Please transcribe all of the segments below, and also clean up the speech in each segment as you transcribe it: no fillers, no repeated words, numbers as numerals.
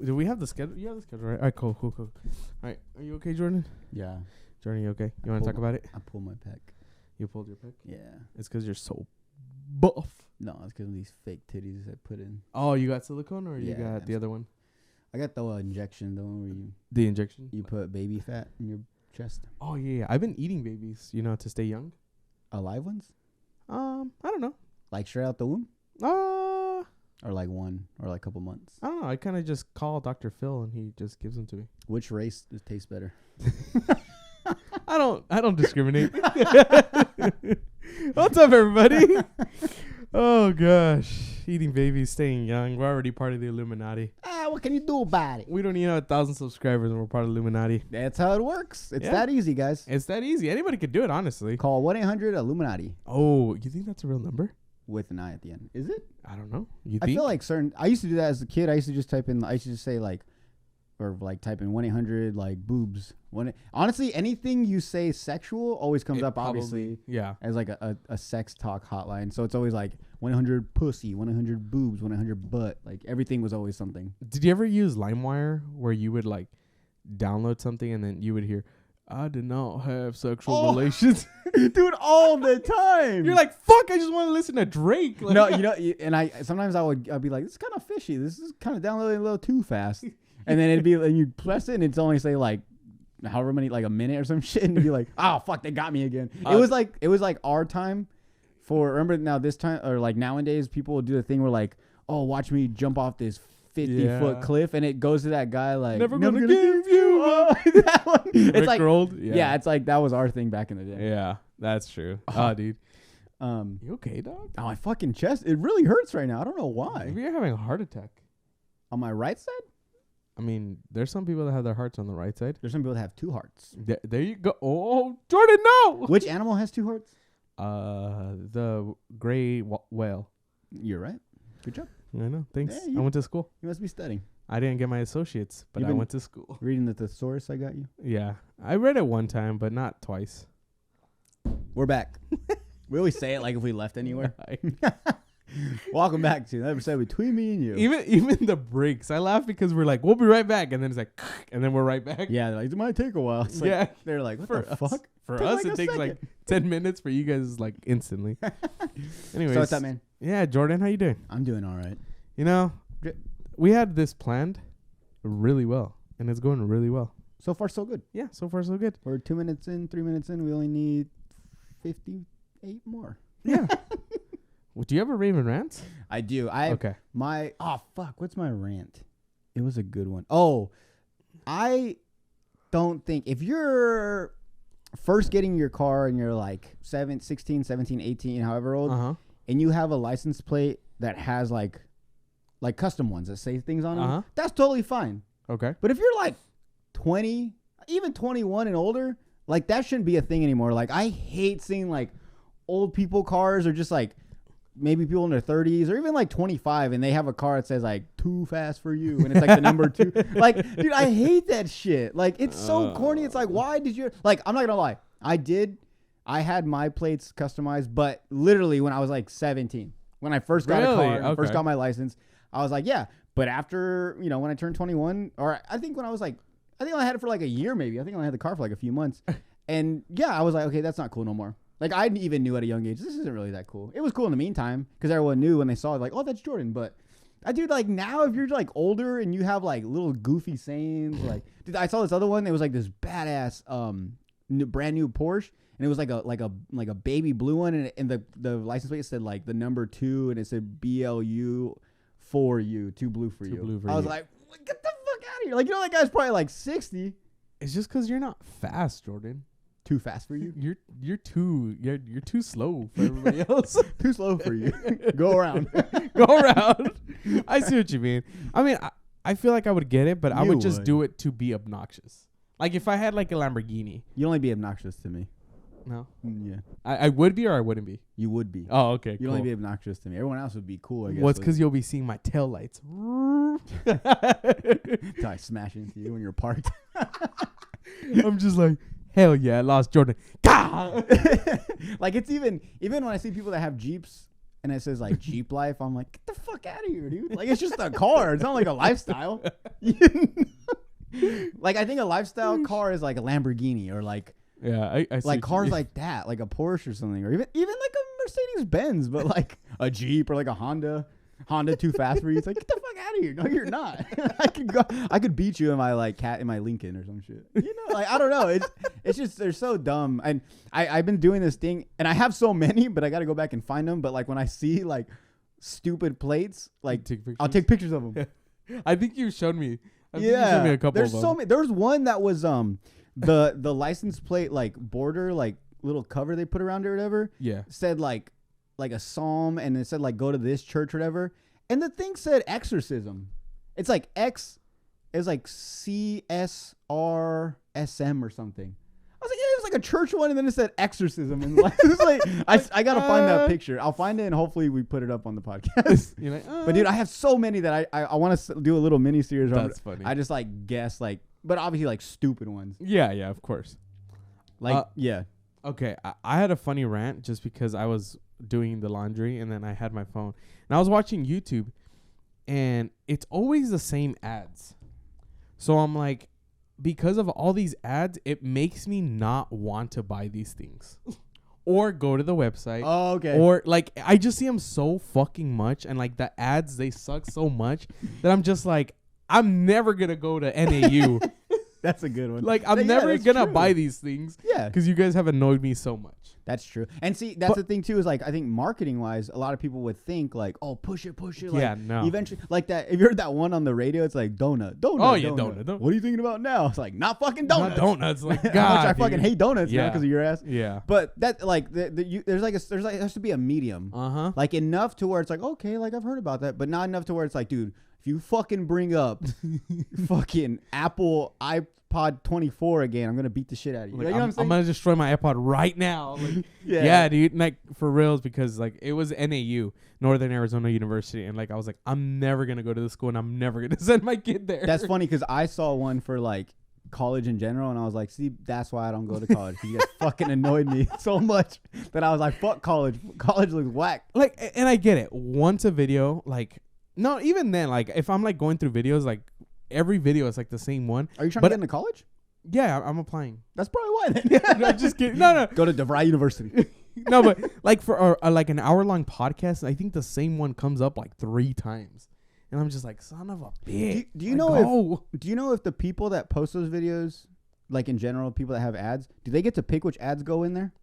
Do we have the schedule? You have the schedule, right? All right, cool. All right, are you okay, Jordan? Yeah. Jordan, you okay? You want to talk about it? I pulled my pec. You pulled your pick? Yeah. It's because you're so buff. No, it's because of these fake titties I put in. Oh, you got silicone or you Yeah, got the other one? I got the injection, the one where The injection? you put baby fat in your chest. Oh, yeah. I've been eating babies, to stay young. Live ones? I don't know. Like straight out the womb? Uh, Or like one or like a couple months? I don't know. I kind of just call Dr. Phil and he just gives them to me. Which race tastes better? I don't discriminate. What's up, everybody? Oh gosh, eating babies, staying young. We're already part of the Illuminati. What can you do about it? We don't even have 1,000 subscribers, and we're part of the Illuminati. That's how it works. It's Yeah. that easy, guys. It's that easy. Anybody could do it, honestly. Call 1-800-ILLUMINATI Oh, you think that's a real number? with an I at the end. Is it? I don't know. You I think? feel like I used to do that as a kid. I used to just type in, I used to just say like, or like type in 1-800 like boobs. Honestly, anything you say sexual always comes It up, probably- obviously, Yeah. as like a sex talk hotline. So it's always like 100 pussy, 100 boobs, 100 butt. Like everything was always something. Did you ever use LimeWire where you would like download something and then you would hear, "I did not have sexual relations"? Dude, all the time. You're like, "Fuck! I just want to listen to Drake." Like, No, and I'd be like, this is kind of fishy. This is kind of downloading a little too fast. And then and you press it and it's only say like however many, like a minute or some shit, and you'd be like, oh fuck, they got me again. It was like our time for, remember now this time, or like nowadays people will do the thing where like, oh, watch me jump off this 50-foot cliff, and it goes to that guy like, never gonna give you up. That one. It's Rick like, rolled? yeah, it's like that was our thing back in the day. Yeah, that's true. Oh, dude. You You okay, dog? my fucking chest, it really hurts right now. I don't know why. Maybe you're having a heart attack. On my right side, I mean, there's some people that have their hearts on the right side. there's some people that have two hearts. There you go. Oh, Jordan, no. Which animal has two hearts? The gray whale. You're right. Good job. I know. Thanks. Yeah, I went to school. You must be studying. I didn't get my associates, but You've I been- went to school. Reading the thesaurus I got you. Yeah, I read it one time, but not twice. We're back. We always say it like if we left anywhere. Welcome back to another episode between me and you. Even the breaks, I laugh because we're like, we'll be right back, and then it's like, and then we're right back. Yeah, they're like, it might take a while. It's like, Yeah. they're like, what For the us. fuck? For Take us, like it a takes like 10 minutes. For you guys, it's like instantly. Anyways, So what's up, man? Yeah, Jordan, how you doing? I'm doing all right. Good. We had this planned really well, and it's going really well. So far, so good. Yeah, so far so good. We're 2 minutes in, 3 minutes in. We only need 58 more. Yeah. Well, do you have a Raven rant? I do. Okay. What's my rant? It was a good one. Oh, I don't think if you're first getting your car and you're like 16, 17, 18, however old, and you have a license plate that has like custom ones that say things on them, that's totally fine. Okay. But if you're like 20, even 21 and older, like that shouldn't be a thing anymore. Like I hate seeing like old people cars, or just like maybe people in their 30s or even like 25, and they have a car that says like too fast for you, and it's like the number 2. Like, dude, I hate that shit. Like, it's so corny. It's like, why did you, like, I'm not gonna lie, I had my plates customized, but literally when I was like 17, when I first got a car, and first got my license, I was like, yeah. But after, when I turned 21, or I think when I was like, I think I had it for like a year maybe. I think I had the car for like a few months. And yeah, I was like, okay, that's not cool no more. Like, I even knew at a young age, this isn't really that cool. It was cool in the meantime, because everyone knew when they saw it, like, oh, that's Jordan. But I do, like, now if you're like older and you have like little goofy sayings, like, dude, I saw this other one. It was like this badass brand new Porsche, and it was like a baby blue one, and the license plate said like the number 2, and it said BLU for you, too blue for you. I was like, get the fuck out of here! Like, that guy's probably like 60. It's just because you're not fast, Jordan. Too fast for you? You're too slow for everybody else. Too slow for you. Go around. Go around. I see what you mean. I mean, I feel like I would get it, but I would just do it to be obnoxious. Like if I had like a Lamborghini. You'd only be obnoxious to me. No. Yeah. I would be, or I wouldn't be. You would be. Oh, okay. You'd only be obnoxious to me. Everyone else would be cool, I guess. Well, it's because you'll be seeing my tail lights. Till I smash into you when you're parked. I'm just like, hell yeah, I lost Jordan. Like, it's even when I see people that have Jeeps, and it says like Jeep Life. I'm like, get the fuck out of here, dude. Like, it's just a car. It's not like a lifestyle. Like, I think a lifestyle car is like a Lamborghini or like, I like cars like that, like a Porsche or something, or even like a Mercedes Benz, but like a Jeep or like a Honda Too Fast for You. It's like, get the fuck out of here. No, you're not. I could beat you in my like in my Lincoln or some shit. You know, like, I don't know. It's just, they're so dumb. And I've been doing this thing, and I have so many, but I got to go back and find them. But like when I see like stupid plates, like I'll take pictures of them. I think you showed me. You showed me a couple there's of so them. many. There was one that was the license plate like border, like little cover they put around it or whatever. Yeah. Said like a psalm, and it said like go to this church or whatever. And the thing said exorcism. It's like X is like CSRSM or something. I was like, yeah, it was like a church one, and then it said exorcism. And like, it was like I gotta find that picture. I'll find it, and hopefully we put it up on the podcast. You're like, but dude, I have so many that I want to do a little mini series. That's funny. I just like guess like, but obviously like stupid ones. Yeah, of course. Like yeah. Okay, I had a funny rant just because I was doing the laundry and then I had my phone and I was watching YouTube, and it's always the same ads. So I'm like, because of all these ads, it makes me not want to buy these things or go to the website. Oh, okay. Or like, I just see them so fucking much, and like the ads, they suck so much that I'm just like, I'm never gonna go to NAU. That's a good one. Like, I'm never gonna buy these things. Yeah. Because you guys have annoyed me so much. That's true. And see, that's the thing too, is like, I think marketing wise, a lot of people would think like, oh, push it. Like, yeah, no. Eventually, like that, if you heard that one on the radio, it's like donut. Oh, yeah, donut. What are you thinking about now? It's like, not fucking donuts. Not donuts. Like, God, I fucking hate donuts now because of your ass. Yeah. But that, like, there has to be a medium. Uh-huh. Like, enough to where it's like, okay, like, I've heard about that, but not enough to where it's like, dude, if you fucking bring up fucking Apple iPod 24 again, I'm gonna beat the shit out of you. Like, you know what I'm saying? I'm gonna destroy my iPod right now. Like, yeah, dude. Like, for reals, because like it was NAU, Northern Arizona University, and like I was like, I'm never gonna go to the school, and I'm never gonna send my kid there. That's funny because I saw one for like college in general, and I was like, see, that's why I don't go to college, because you guys fucking annoyed me so much that I was like, fuck college. College looks whack. Like, and I get it. Once a video, like, no, even then, like if I'm like going through videos, like every video is like the same one. Are you trying to get into college? Yeah, I'm applying. That's probably why then. No, just kidding. No. Go to DeVry University. No, but like for like an hour-long podcast, I think the same one comes up like 3 times. And I'm just like, son of a bitch. Do you know if the people that post those videos, like in general, people that have ads, do they get to pick which ads go in there?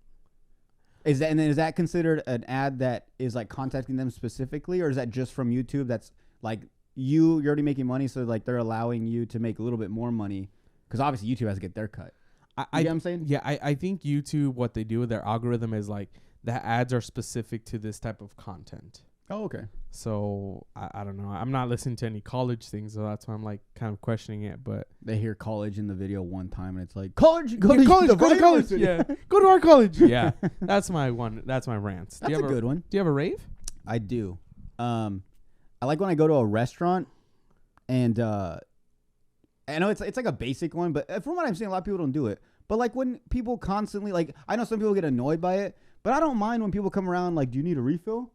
Is that considered an ad that is like contacting them specifically, or is that just from YouTube? That's like you're already making money, so like they're allowing you to make a little bit more money, because obviously YouTube has to get their cut. You know what I'm saying? Yeah, I think YouTube, what they do with their algorithm is like the ads are specific to this type of content. Oh, okay. So I don't know. I'm not listening to any college things, so that's why I'm like kind of questioning it. But they hear college in the video one time, and it's like, college, go to college. Yeah, go to our college. Yeah, that's my one. That's my rant. That's a good one. Do you have a rave? I do. I like when I go to a restaurant, and I know it's like a basic one, but from what I'm seeing, a lot of people don't do it. But like when people constantly, like, I know some people get annoyed by it, but I don't mind when people come around like, do you need a refill?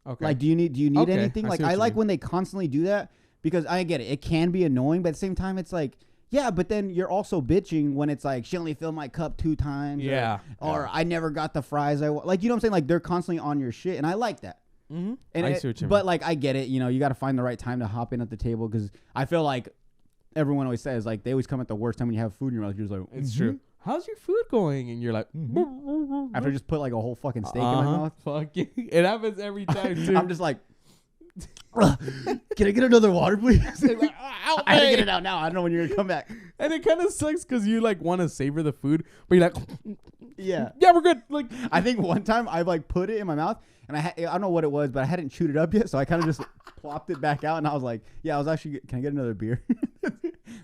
Okay. Like, do you need anything? Like, I like when they constantly do that, because I get it. It can be annoying, but at the same time, it's like, yeah, but then you're also bitching when it's like, she only filled my cup 2 times. Yeah. Or I never got the fries I want. Like, you know what I'm saying? Like, they're constantly on your shit, and I like that. Mm-hmm. And I see what you mean. But like, I get it. You know, you got to find the right time to hop in at the table, because I feel like everyone always says, like, they always come at the worst time when you have food in your mouth. You're just like, it's true. How's your food going? And you're like, after I just put like a whole fucking steak in my mouth. Fuck it. It happens every time too. I'm just like, can I get another water, please? Like, I can get it out now. I don't know when you're gonna come back. And it kind of sucks because you like want to savor the food, but you're like, yeah, we're good. Like, I think one time I like put it in my mouth, and I don't know what it was, but I hadn't chewed it up yet, so I kind of just plopped it back out, and I was like, yeah, I was actually, can I get another beer? They're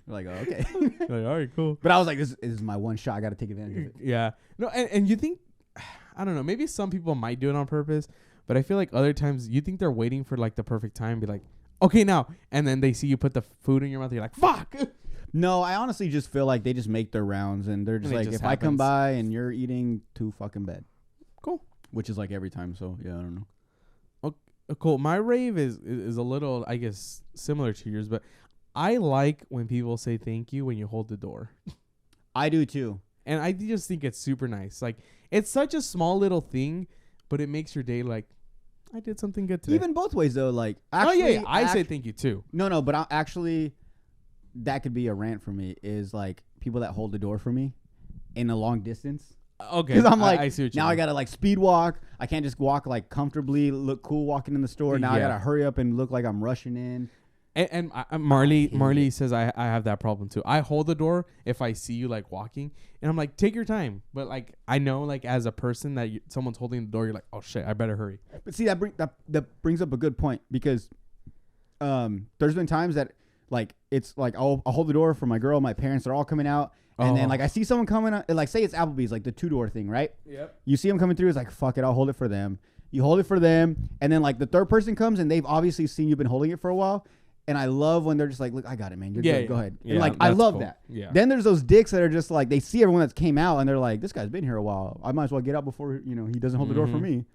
like, oh, okay. Like, all right, cool. But I was like, this is my one shot. I got to take advantage of it. Yeah. No, and you think, I don't know, maybe some people might do it on purpose, but I feel like other times you think they're waiting for like the perfect time, be like, okay, now. And then they see you put the food in your mouth, you're like, fuck. No, I honestly just feel like they just make their rounds, and they're just like, if I come by and you're eating, too fucking bad. Cool. Which is like every time, so yeah, I don't know. Cool. My rave is a little, I guess, similar to yours, but I like when people say thank you when you hold the door. I do too. And I just think it's super nice. Like, it's such a small little thing, but it makes your day like, I did something good today. Even both ways though. Like, actually, I say thank you too. No, but actually, that could be a rant for me. Is like people that hold the door for me in a long distance. Okay, because I'm like, I see what you now mean. I gotta like speed walk. I can't just walk like comfortably, look cool walking in the store. Now I gotta hurry up and look like I'm rushing in. And Marley says I have that problem too. I hold the door if I see you like walking, and I'm like, take your time. But like, I know like as a person that someone's holding the door, you're like, oh shit, I better hurry. But see, that brings up a good point, because there's been times that like it's like I'll hold the door for my girl, my parents, they're all coming out. And then like I see someone coming out, like say it's Applebee's, like the 2-door thing, right? Yep. You see them coming through, it's like, fuck it, I'll hold it for them. You hold it for them, and then like the third person comes and they've obviously seen you've been holding it for a while. And I love when they're just like, look, I got it, man. You're good. Go ahead. Yeah, and like, I love that. Yeah. Then there's those dicks that are just like, they see everyone that's came out and they're like, this guy's been here a while. I might as well get out before, he doesn't hold the door for me.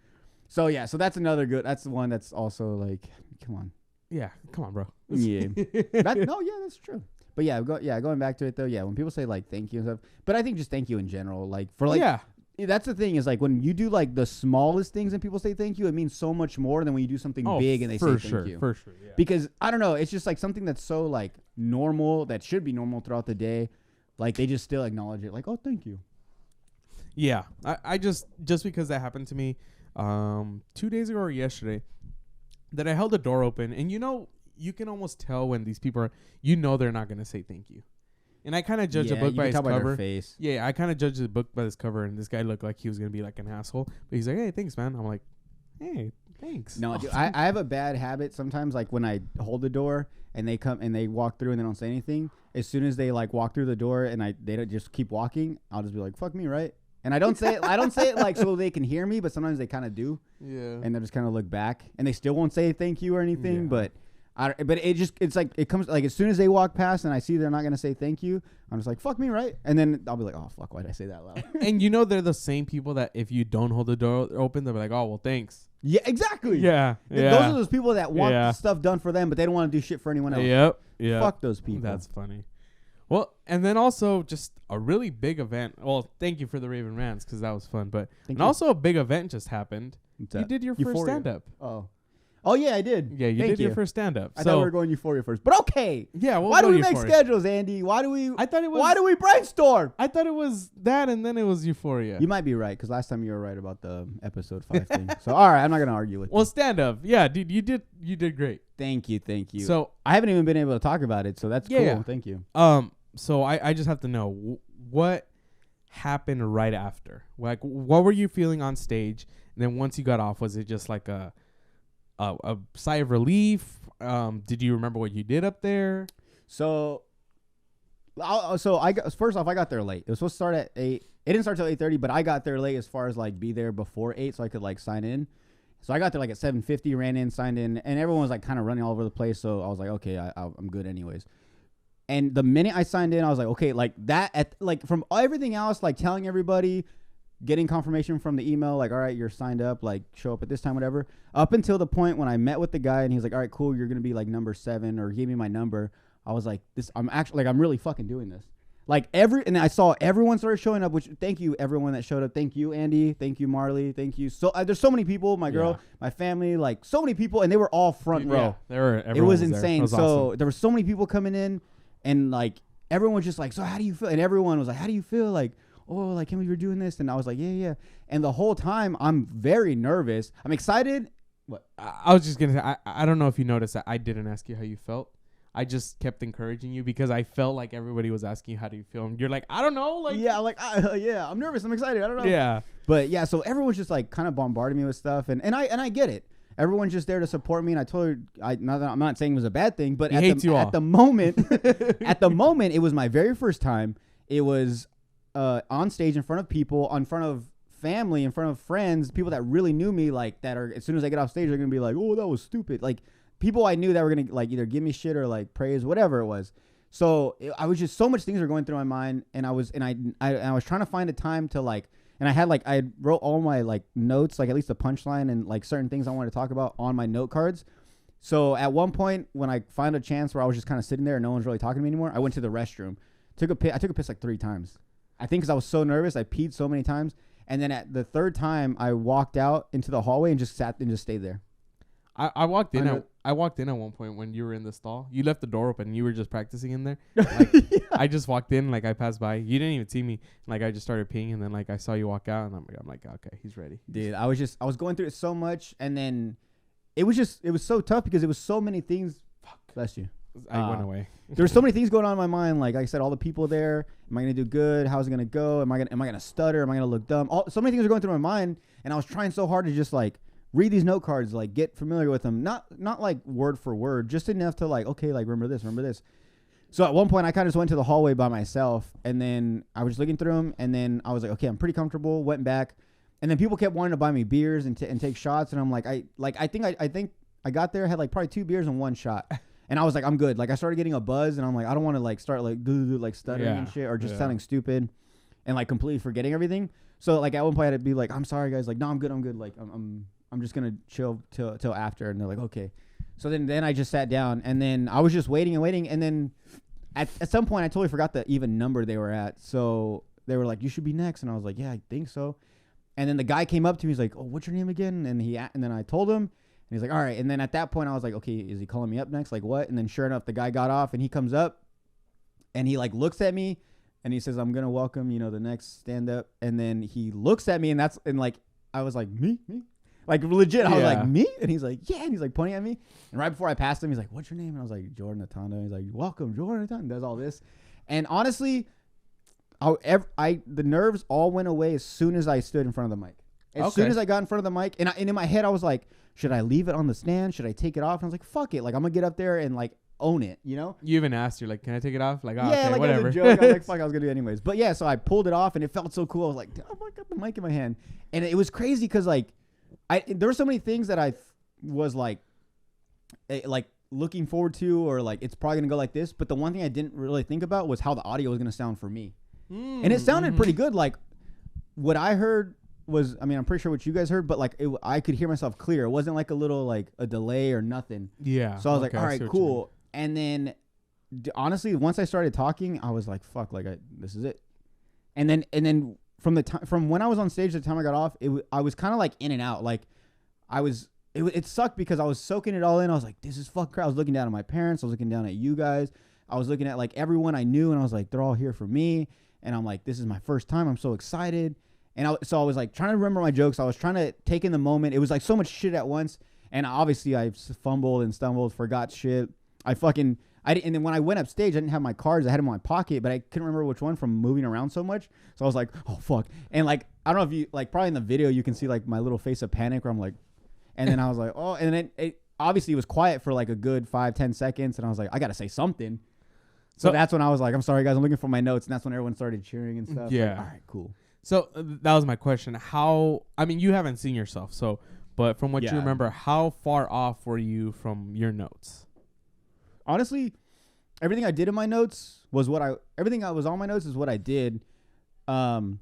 So yeah, so that's another good, that's the one that's also like, come on. Yeah, come on, bro. Yeah. That's true. But going back to it though, when people say like thank you and stuff, but I think just thank you in general, like for like, that's the thing is like when you do like the smallest things and people say thank you, it means so much more than when you do something big and they say thank you. For sure, yeah. Because I don't know, it's just like something that's so like normal, that should be normal throughout the day. Like they just still acknowledge it, like, oh, thank you. Yeah, I just because that happened to me 2 days ago or yesterday, that I held the door open, and you can almost tell when these people are, they're not gonna say thank you. And I kind of judge a book by its cover. Face. Yeah, I kind of judged the book by this cover, and this guy looked like he was gonna be like an asshole. But he's like, "Hey, thanks, man." I'm like, "Hey, thanks." No, dude, I have a bad habit sometimes. Like when I hold the door and they come and they walk through and they don't say anything. As soon as they like walk through the door and they don't just keep walking, I'll just be like, "Fuck me, right?" And I don't say it. I don't say it like so they can hear me, but sometimes they kind of do. Yeah. And they just kind of look back, and they still won't say thank you or anything, but. But it's like it comes like as soon as they walk past and I see they're not gonna say thank you, I'm just like, fuck me, right? And then I'll be like, oh fuck, why did I say that loud? And they're the same people that if you don't hold the door open, they're like, oh well, thanks. Yeah, exactly. Yeah. Those are those people that want stuff done for them, but they don't want to do shit for anyone else. Yep. Yeah. Fuck those people. That's funny. Well, and then also just a really big event. Well, thank you for the Raven Rants because that was fun, but also a big event just happened. You did your first stand up. Oh, yeah, I did. Yeah, you did your first stand-up. I thought we were going Euphoria first. But okay. Yeah, why do we make schedules, Andy? Why do we brainstorm? I thought it was that, and then it was Euphoria. You might be right, because last time you were right about the episode 5 thing. So, all right, I'm not going to argue with you. Well, stand-up. Yeah, dude, you did great. Thank you. So I haven't even been able to talk about it, so that's cool. Yeah. Thank you. So I just have to know, what happened right after? Like, what were you feeling on stage? And then once you got off, was it just like a sigh of relief? Did you remember what you did up there? So first off, I got there late. It was supposed to start at 8. It didn't start till 8:30, but I got there late as far as like be there before 8 so I could like sign in. So I got there like at 7:50, ran in, signed in, and everyone was like kind of running all over the place. So I was like, okay, I'm good anyways. And the minute I signed in, I was like, okay, like that from everything else, like telling everybody, getting confirmation from the email, like, all right, you're signed up, like, show up at this time, whatever. Up until the point when I met with the guy and he was like, all right, cool, you're going to be like number 7, or give me my number. I was like, I'm really fucking doing this. Like and I saw everyone started showing up, which thank you everyone that showed up. Thank you, Andy. Thank you, Marley. Thank you. So there's so many people, my girl, my family, like so many people, and they were all front row. It was insane. It was so awesome. There were so many people coming in, and like everyone was just like, so how do you feel? And everyone was like, how do you feel? Like, oh, like, can we be doing this? And I was like, yeah. And the whole time, I'm very nervous. I'm excited. What? I was just going to say, I don't know if you noticed that I didn't ask you how you felt. I just kept encouraging you because I felt like everybody was asking you, how do you feel? And you're like, I don't know. Like, yeah, like, I'm nervous. I'm excited. I don't know. Yeah. But yeah, so everyone's just like kind of bombarding me with stuff. And I get it. Everyone's just there to support me. And I told her, I'm not saying it was a bad thing, but at the moment, it was my very first time. It was on stage in front of people, in front of family, in front of friends, people that really knew me, like that are, as soon as I get off stage, they're going to be like, oh, that was stupid. Like people I knew that were going to like either give me shit or like praise, whatever it was. So I was just, so much things were going through my mind, and I was trying to find a time to like And I wrote all my like notes, like at least the punchline and like certain things I wanted to talk about on my note cards. So at one point when I found a chance where I was just kind of sitting there and no one's really talking to me anymore, I went to the restroom. I took a piss like 3 times. I think because I was so nervous, I peed so many times. And then at the 3rd time, I walked out into the hallway and just sat and just stayed there. I walked in. I walked in at one point when you were in the stall. You left the door open. You were just practicing in there. Like, yeah. I just walked in. Like I passed by. You didn't even see me. Like I just started peeing, and then like I saw you walk out, and I'm like, okay, he's ready. Dude, I was going through it so much, and then it was so tough because it was so many things. Fuck, bless you. I went away. There were so many things going on in my mind. Like I said, all the people there. Am I gonna do good? How's it gonna go? Am I gonna stutter? Am I gonna look dumb? So many things were going through my mind, and I was trying so hard to just like read these note cards, like get familiar with them. Not like word for word, just enough to like, okay, like remember this. So at one point, I kind of just went to the hallway by myself, and then I was just looking through them, and then I was like, okay, I'm pretty comfortable. Went back, and then people kept wanting to buy me beers and take shots, and I'm like, I think I got there, had like probably 2 beers and 1 shot. And I was like, I'm good. Like I started getting a buzz, and I'm like, I don't want to like start like like stuttering and shit, or just sounding stupid, and like completely forgetting everything. So like at one point, I'd be like, I'm sorry guys, like no, I'm good. Like I'm just gonna chill till after. And they're like, okay. So then I just sat down, and then I was just waiting, and then at some point I totally forgot the even number they were at. So they were like, you should be next, and I was like, yeah, I think so. And then the guy came up to me, he's like, oh, what's your name again? And then I told him. And he's like, all right. And then at that point, I was like, okay, is he calling me up next? Like, what? And then sure enough, the guy got off, and he comes up, and he like looks at me, and he says, I'm going to welcome, the next stand up. And then he looks at me, and like, I was like, me? Like legit. I was like, me? And he's like, yeah. And he's like pointing at me. And right before I passed him, he's like, what's your name? And I was like, Jordan Atondo. He's like, welcome, Jordan Atondo. Does all this. And honestly, the nerves all went away as soon as I stood in front of the mic. As soon as I got in front of the mic, and in my head, I was like, should I leave it on the stand? Should I take it off? And I was like, fuck it. Like, I'm going to get up there and, like, own it, You even asked, you're like, can I take it off? Like, oh, yeah, okay, like, whatever. It was a joke. I was like, fuck, I was going to do it anyways. But, yeah, so I pulled it off, and it felt so cool. I was like, oh, I got the mic in my hand. And it was crazy because, like, there were so many things that I was, like, looking forward to, or, like, it's probably going to go like this. But the one thing I didn't really think about was how the audio was going to sound for me. And it sounded pretty good. Like, what I heard was, I mean, I'm pretty sure what you guys heard, but like I could hear myself clear. It wasn't like a little like a delay or nothing. Yeah. So I was like, all right, cool. And then honestly, once I started talking, I was like, fuck, like this is it. And then from when I was on stage to the time I got off, I was kind of like in and out. Like it sucked because I was soaking it all in. I was like, this is fuck crap. I was looking down at my parents. I was looking down at you guys. I was looking at like everyone I knew, and I was like, they're all here for me. And I'm like, this is my first time. I'm so excited. And so I was like trying to remember my jokes. I was trying to take in the moment. It was like so much shit at once. And obviously I fumbled and stumbled, forgot shit. I didn't. And then when I went upstage, I didn't have my cards. I had them in my pocket, but I couldn't remember which one from moving around so much. So I was like, oh fuck. And like, I don't know if you like, probably in the video, you can see like my little face of panic where I'm like, and then I was like, oh, and then it obviously was quiet for like a good 5-10 seconds. And I was like, I got to say something. So that's when I was like, I'm sorry guys, I'm looking for my notes. And that's when everyone started cheering and stuff. Yeah. Like, all right, cool. So that was my question. I mean, you haven't seen yourself, but from what you remember, how far off were you from your notes? Honestly, everything I did in my notes was everything that was on my notes is what I did. So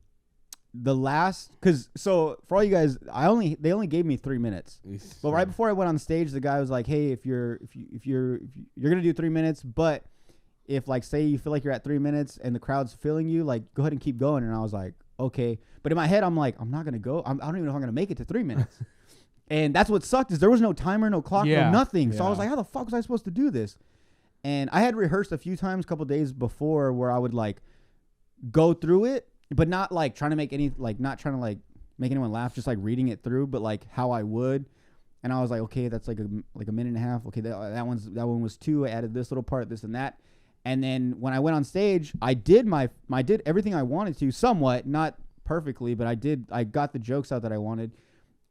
for all you guys, they only gave me 3 minutes. But right before I went on stage, the guy was like, hey, if you're going to do 3 minutes, but if like, say you feel like you're at 3 minutes and the crowd's feeling you, like go ahead and keep going. And I was like, okay. But in my head, I'm like, I'm not going to go. I don't even know if I'm going to make it to 3 minutes. And that's what sucked is there was no timer, no clock, no nothing. So I was like, how the fuck was I supposed to do this? And I had rehearsed a few times, a couple days before, where I would like go through it, but not like trying to make not trying to like make anyone laugh, just like reading it through, but like how I would. And I was like, okay, that's like a minute and a half. Okay, that one was 2. I added this little part, this and that. And then when I went on stage, I did everything I wanted to, somewhat, not perfectly, but I got the jokes out that I wanted.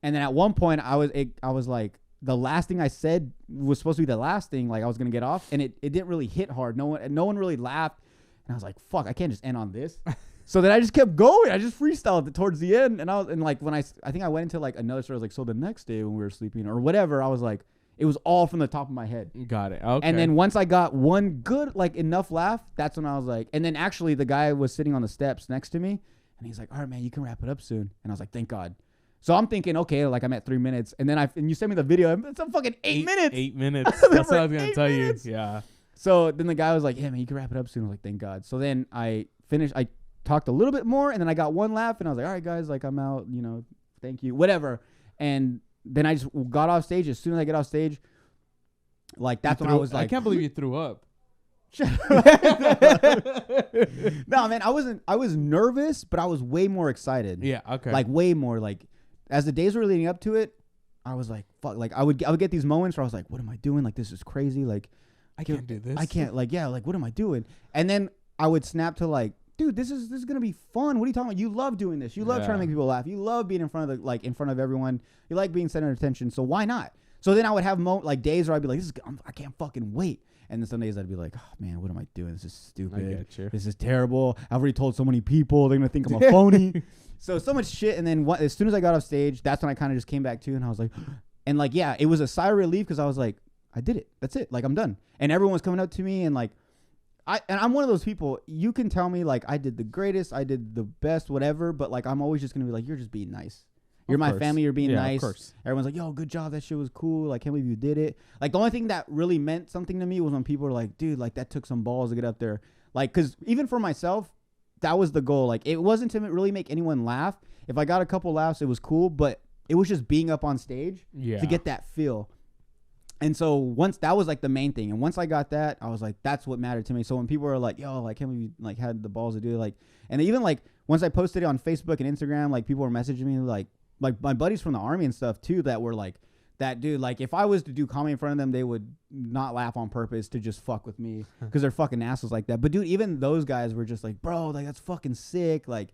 And then at one point I was like, the last thing I said was supposed to be the last thing, like I was going to get off, and it didn't really hit hard. No one really laughed. And I was like, fuck, I can't just end on this. So then I just kept going. I just freestyled it towards the end. And like when I think I went into like another story, I was like, so the next day when we were sleeping or whatever, I was like, it was all from the top of my head. Got it. Okay. And then once I got one good, like enough laugh, that's when I was like, and then actually the guy was sitting on the steps next to me, And he's like, all right, man, you can wrap it up soon. And I was like, thank God. So I'm thinking, okay, like I'm at 3 minutes. And then and you sent me the video. It's a fucking 8 minutes. 8 minutes. That's what I was going to tell minutes. you. Yeah. So then the guy was like, yeah, man, you can wrap it up soon. I was like, thank God. So then I finished. I talked a little bit more. And then I got one laugh. And I was like, all right, guys, like I'm out, you know, thank you, whatever. And then I just got off stage. As soon as I get off stage, like that's when I was like, I can't believe you threw up. No, man, I was nervous, but I was way more excited. Yeah, okay. Like way more. Like as the days were leading up to it, I was like, fuck. Like I would get these moments where I was like, what am I doing? Like this is crazy. Like I can't do this. I can't. Like yeah. Like what am I doing? And then I would snap to like, dude, this is gonna be fun. What are you talking about? You love doing this. You love trying to make people laugh. You love being in front of in front of everyone. You like being center of attention. So why not? So then I would have like days where I'd be like, I can't fucking wait. And then some days I'd be like, oh man, what am I doing? This is stupid. I get you. This is terrible. I've already told so many people. They're gonna think I'm a phony. So much shit. And then as soon as I got off stage, that's when I kind of just came back to, and I was like, and like yeah, it was a sigh of relief because I was like, I did it. That's it. Like I'm done. And everyone's coming up to me and like, I'm one of those people. You can tell me like I did the greatest, I did the best, whatever. But like I'm always just gonna be like, you're just being nice. You're my family. You're being nice. Of course. Everyone's like, yo, good job. That shit was cool. Like, can't believe you did it. Like, the only thing that really meant something to me was when people were like, dude, like, that took some balls to get up there. Like, because even for myself, that was the goal. Like, it wasn't to really make anyone laugh. If I got a couple laughs, it was cool. But it was just being up on stage to get that feel. And so once that was like the main thing. And once I got that, I was like, that's what mattered to me. So when people were like, yo, like, can't believe you like had the balls to do it. Like, and even like once I posted it on Facebook and Instagram, like people were messaging me like my buddies from the army and stuff too that were like, that dude, like if I was to do comedy in front of them, they would not laugh on purpose to just fuck with me because they're fucking assholes like that. But dude, even those guys were just like, bro, like that's fucking sick. Like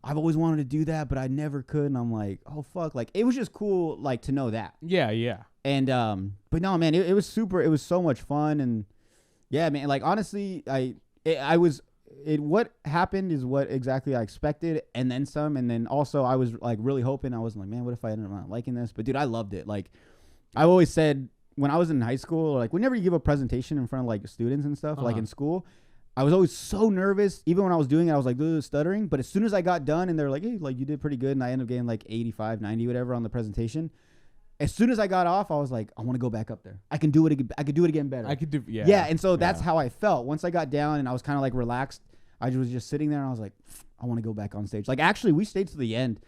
I've always wanted to do that, but I never could. And I'm like, oh fuck. Like it was just cool, like to know that. Yeah, yeah. And but no, man, it was super. It was so much fun, and yeah, man. Like honestly, what happened is what exactly I expected, and then some. And then also I was like really hoping. I was like, man, what if I ended up not liking this? But dude, I loved it. Like I always said when I was in high school, like whenever you give a presentation in front of like students and stuff, like in school, I was always so nervous. Even when I was doing it, I was like stuttering. But as soon as I got done and they're like, hey, like you did pretty good, and I ended up getting like 85, 90, whatever on the presentation. As soon as I got off, I was like, I want to go back up there. I can do it again. I could do it again better. Yeah. And so that's how I felt. Once I got down and I was kind of like relaxed, I was just sitting there and I was like, I want to go back on stage. Like actually, we stayed to the end,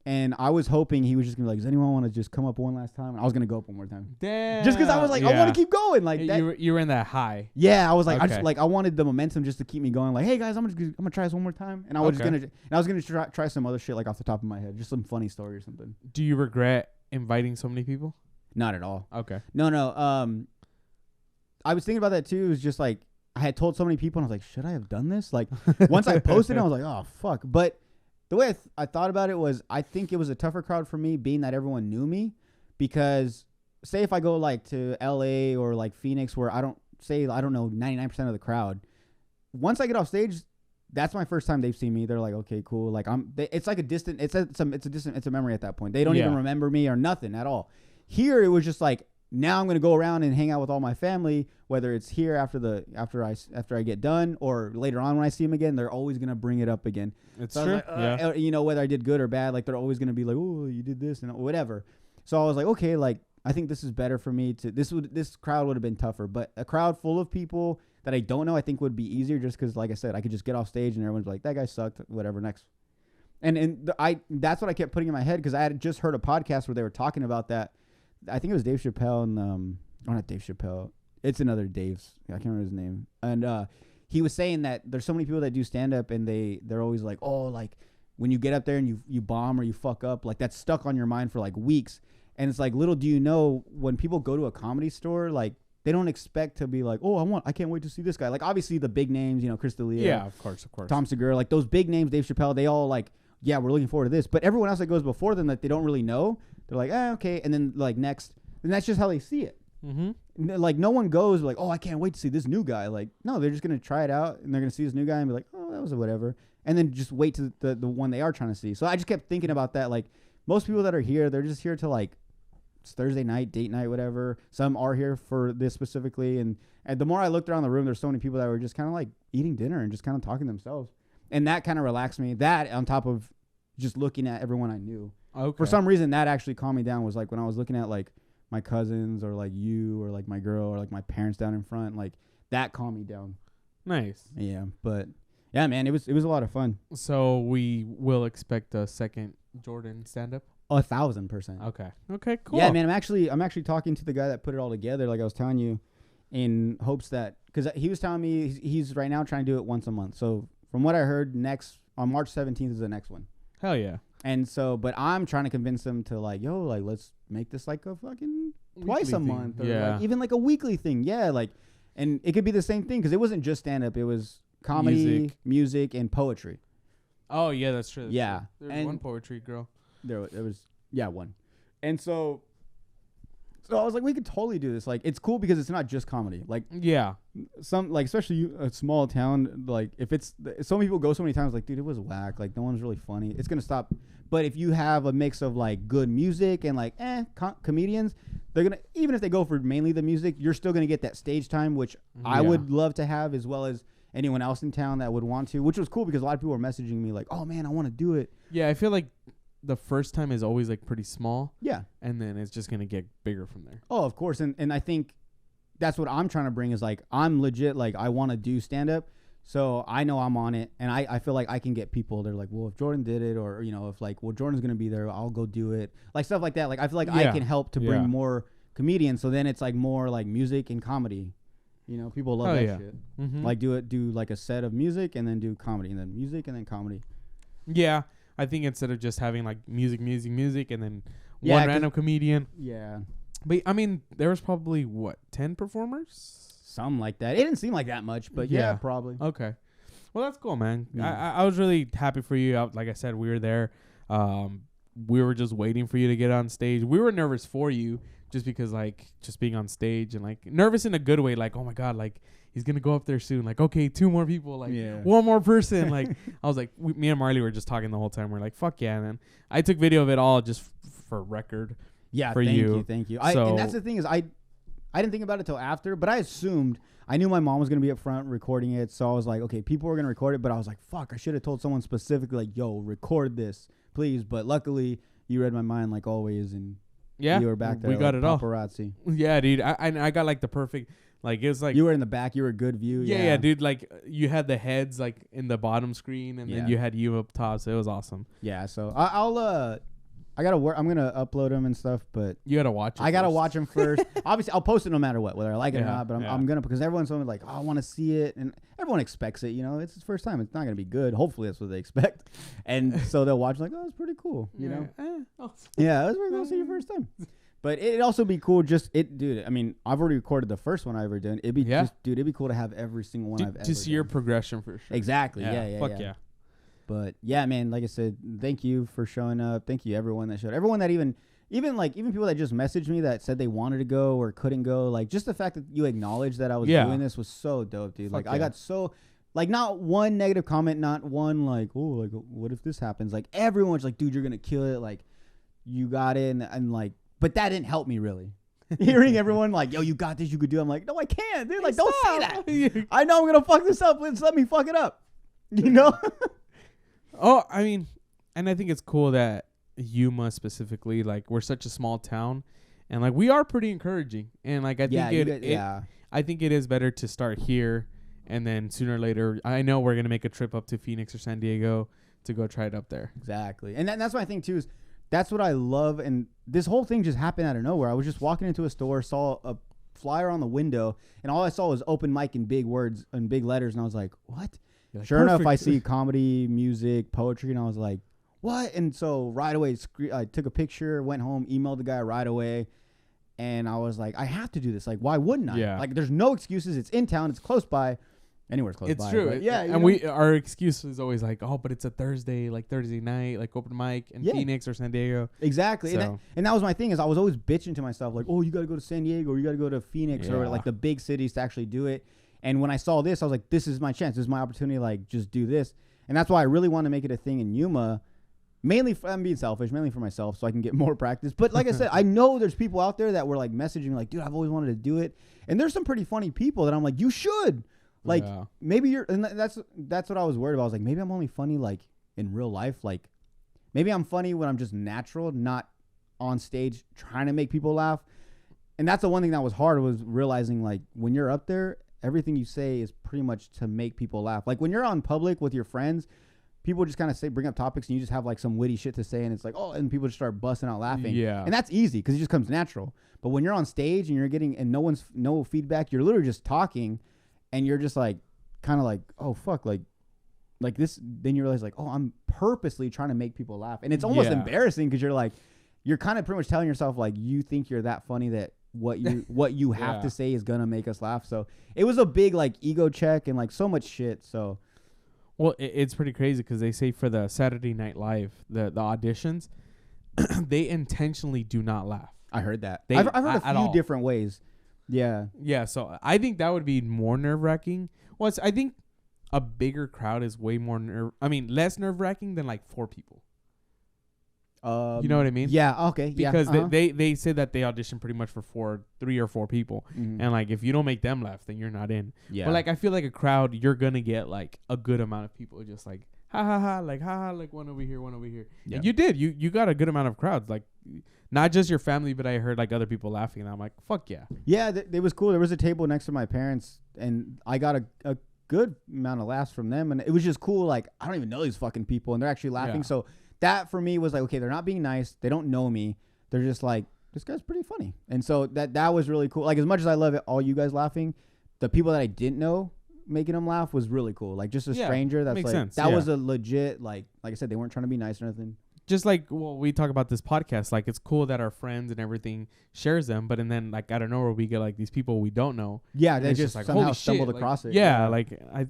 and I was hoping he was just gonna be like, does anyone want to just come up one last time? And I was gonna go up one more time. Damn. Just because I was like, I want to keep going. Like that. You were in that high. Yeah, I was like, I wanted the momentum just to keep me going. Like, hey guys, I'm gonna try this one more time. And I was gonna try some other shit like off the top of my head, just some funny story or something. Do you regret inviting so many people? Not at all. Okay. No. I was thinking about that too. It was just like I had told so many people, and I was like, should I have done this? Like once I posted it, I was like, oh fuck. But the way I thought about it was, I think it was a tougher crowd for me, being that everyone knew me. Because say if I go like to LA or like Phoenix, where I don't know 99% of the crowd, once I get off stage, that's my first time they've seen me. They're like, okay, cool. Like it's like a distant. It's a memory at that point. They don't even remember me or nothing at all. Here it was just like, now I'm gonna go around and hang out with all my family, whether it's here after I get done or later on when I see them again. They're always gonna bring it up again. It's true. Like, you know, whether I did good or bad, like they're always gonna be like, oh, you did this and whatever. So I was like, okay, like I think this is better for me to. This crowd would have been tougher, but a crowd full of people that I don't know, I think would be easier, just because, like I said, I could just get off stage and everyone's like, that guy sucked, whatever, next. And that's what I kept putting in my head, because I had just heard a podcast where they were talking about that. I think it was Dave Chappelle and not Dave Chappelle. It's another Dave's. I can't remember his name. And he was saying that there's so many people that do stand up, and they're always like, oh, like when you get up there and you bomb or you fuck up, like that's stuck on your mind for like weeks. And it's like, little do you know, when people go to a comedy store, like they don't expect to be like, oh, I can't wait to see this guy. Like obviously the big names, you know, Chris D'Elia. Yeah, of course. Tom Segura, like those big names, Dave Chappelle, they all like, yeah, we're looking forward to this. But everyone else that goes before them that they don't really know, they're like, okay. And then like next, and that's just how they see it. Mm-hmm. Like no one goes like, oh, I can't wait to see this new guy. Like, no, they're just going to try it out, and they're going to see this new guy and be like, oh, that was a whatever. And then just wait to the one they are trying to see. So I just kept thinking about that. Like most people that are here, they're just here to like, it's Thursday night, date night, whatever. Some are here for this specifically. And the more I looked around the room, there's so many people that were just kind of like eating dinner and just kind of talking to themselves. And that kind of relaxed me. That on top of just looking at everyone I knew. Okay. For some reason, that actually calmed me down. Was like when I was looking at like my cousins or like you or like my girl or like my parents down in front. Like that calmed me down. Nice. Yeah, but yeah, man, it was a lot of fun. So we will expect a second Jordan stand-up? 1,000%. Okay, cool. Yeah, man, I'm actually talking to the guy that put it all together, like I was telling you, in hopes that, because he was telling me he's right now trying to do it once a month. So from what I heard, on March 17th is the next one. Hell yeah. And so, but I'm trying to convince him to like, yo, like let's make this like a fucking twice a month, or like even like a weekly thing. Yeah, like, and it could be the same thing because it wasn't just stand up; it was comedy, music, and poetry. Oh yeah, that's true. Yeah, there's one poetry girl. There was one, and so I was like, we could totally do this. Like, it's cool because it's not just comedy. Like, yeah, some like especially a small town. Like, if so many people go so many times, like, dude, it was whack. Like, no one's really funny. It's gonna stop. But if you have a mix of like good music and like comedians, they're gonna, even if they go for mainly the music, you're still gonna get that stage time, which I would love to have, as well as anyone else in town that would want to. Which was cool because a lot of people were messaging me like, oh man, I want to do it. Yeah, I feel like the first time is always like pretty small. Yeah. And then it's just going to get bigger from there. Oh, of course. And I think that's what I'm trying to bring is like, I'm legit, like I want to do stand up. So I know I'm on it. And I feel like I can get people. They're like, well, if Jordan did it, or, you know, if like, well, Jordan's going to be there, I'll go do it. Like stuff like that. Like I feel like I can help to bring more comedians. So then it's like more like music and comedy. You know, people love that shit. Mm-hmm. Like do like a set of music and then do comedy and then music and then comedy. Yeah. I think instead of just having like music, and then one random comedian. Yeah. But I mean, there was probably 10 performers? Something like that. It didn't seem like that much, but yeah probably. Okay. Well, that's cool, man. Yeah. I was really happy for you. Like I said, we were there. We were just waiting for you to get on stage. We were nervous for you just because like just being on stage and like nervous in a good way. Like, oh my God, like he's going to go up there soon. Like, okay, 2 more people, like one more person. Like I was like, me and Marley were just talking the whole time. We're like, fuck yeah, man. I took video of it all just for record. Yeah. For thank you. And that's the thing is I didn't think about it till after, but I assumed, I knew my mom was going to be up front recording it. So I was like, okay, people were going to record it, but I was like, fuck, I should have told someone specifically like, yo, record this, please. But luckily you read my mind like always. And you were back there. We got like it all. Paparazzi. Yeah, dude. I got like the perfect, like it was like. You were in the back. You were a good view. Yeah, dude. Like you had the heads like in the bottom screen and then you had you up top. So it was awesome. Yeah. So I gotta work. I'm gonna upload them and stuff, but you gotta watch it. I gotta watch them first. Obviously, I'll post it no matter what, whether I like it or not. But I'm gonna, because everyone's only like, oh, I want to see it, and everyone expects it. You know, it's his first time. It's not gonna be good. Hopefully, that's what they expect, and so they'll watch like, oh, it's pretty cool. You know, yeah, that's where they'll see your first time. But it'd also be cool, dude. I mean, I've already recorded the first one I ever did. It'd be it'd be cool to have every single one I've ever to see your progression for sure. Exactly. Yeah. Fuck yeah. But yeah, man, like I said, thank you for showing up. Thank you everyone that showed. Everyone that even people that just messaged me that said they wanted to go or couldn't go. Like just the fact that you acknowledged that I was doing this was so dope, dude. Like I got so, like, not one negative comment, not one like, oh, like what if this happens? Like everyone's like, dude, you're gonna kill it. Like you got it, and like, but that didn't help me really. Hearing everyone like, yo, you got this, you could do it. I'm like, no, I can't, dude. Like, don't say that. I know I'm gonna fuck this up. Let me fuck it up. You know. Oh, I mean, and I think it's cool that Yuma specifically, like, we're such a small town, and like we are pretty encouraging, and like I think I think it is better to start here, and then sooner or later, I know we're gonna make a trip up to Phoenix or San Diego to go try it up there. Exactly, and that's my thing too. Is that's what I love, and this whole thing just happened out of nowhere. I was just walking into a store, saw a flyer on the window, and all I saw was open mic in big words and big letters, and I was like, what? Like, sure enough, I see comedy, music, poetry, and I was like, what? And so right away, I took a picture, went home, emailed the guy right away, and I was like, I have to do this. Like, why wouldn't I? Yeah. Like, there's no excuses. It's in town. It's close by. Anywhere's close by. It's true. Yeah. And our excuse is always like, oh, but it's a Thursday, like Thursday night, like open mic in Phoenix or San Diego. Exactly. So. And that was my thing, is I was always bitching to myself, like, oh, you got to go to San Diego, or you got to go to Phoenix or like the big cities to actually do it. And when I saw this, I was like, this is my chance. This is my opportunity to like just do this. And that's why I really want to make it a thing in Yuma. Mainly, I'm being selfish, mainly for myself, so I can get more practice. But like I said, I know there's people out there that were like messaging me like, dude, I've always wanted to do it. And there's some pretty funny people that I'm like, you should. Like maybe you're, and that's what I was worried about. I was like, maybe I'm only funny like in real life. Like maybe I'm funny when I'm just natural, not on stage trying to make people laugh. And that's the one thing that was hard, was realizing like when you're up there, everything you say is pretty much to make people laugh. Like when you're on public with your friends, people just kind of bring up topics and you just have like some witty shit to say, and it's like, oh, and people just start busting out laughing. Yeah. And that's easy because it just comes natural. But when you're on stage and you're getting, and no feedback, you're literally just talking and you're just like, kind of like, oh fuck, like this, then you realize like, oh, I'm purposely trying to make people laugh. And it's almost embarrassing because you're kind of pretty much telling yourself like, you think you're that funny that what you have to say is gonna make us laugh. So it was a big like ego check and like so much shit. So well, it's pretty crazy because they say for the Saturday Night Live, the auditions, they intentionally do not laugh. I heard that. I've heard a few different ways. Yeah. Yeah. So I think that would be more nerve wracking. Well, I think a bigger crowd is way more less nerve wracking than like 4 people. You know what I mean? Yeah. Okay. Because they say that they audition pretty much for 3 or 4 people, and like if you don't make them laugh, then you're not in. Yeah. But like I feel like a crowd, you're gonna get like a good amount of people just like ha ha ha, like one over here, one over here. Yeah. And you did. You got a good amount of crowds, like not just your family, but I heard like other people laughing, and I'm like, fuck yeah. Yeah, it was cool. There was a table next to my parents, and I got a good amount of laughs from them, and it was just cool. Like I don't even know these fucking people, and they're actually laughing. Yeah. So that for me was like, okay, they're not being nice. They don't know me. They're just like, this guy's pretty funny. And so that was really cool. Like as much as I love it, all you guys laughing, the people that I didn't know making them laugh was really cool. Like just a stranger that's like sense. That was a legit, like I said, they weren't trying to be nice or nothing. Just like we talk about this podcast, like it's cool that our friends and everything shares them, but and then like I don't know where we get like these people we don't know. Yeah, they just like, somehow stumbled across it. Yeah,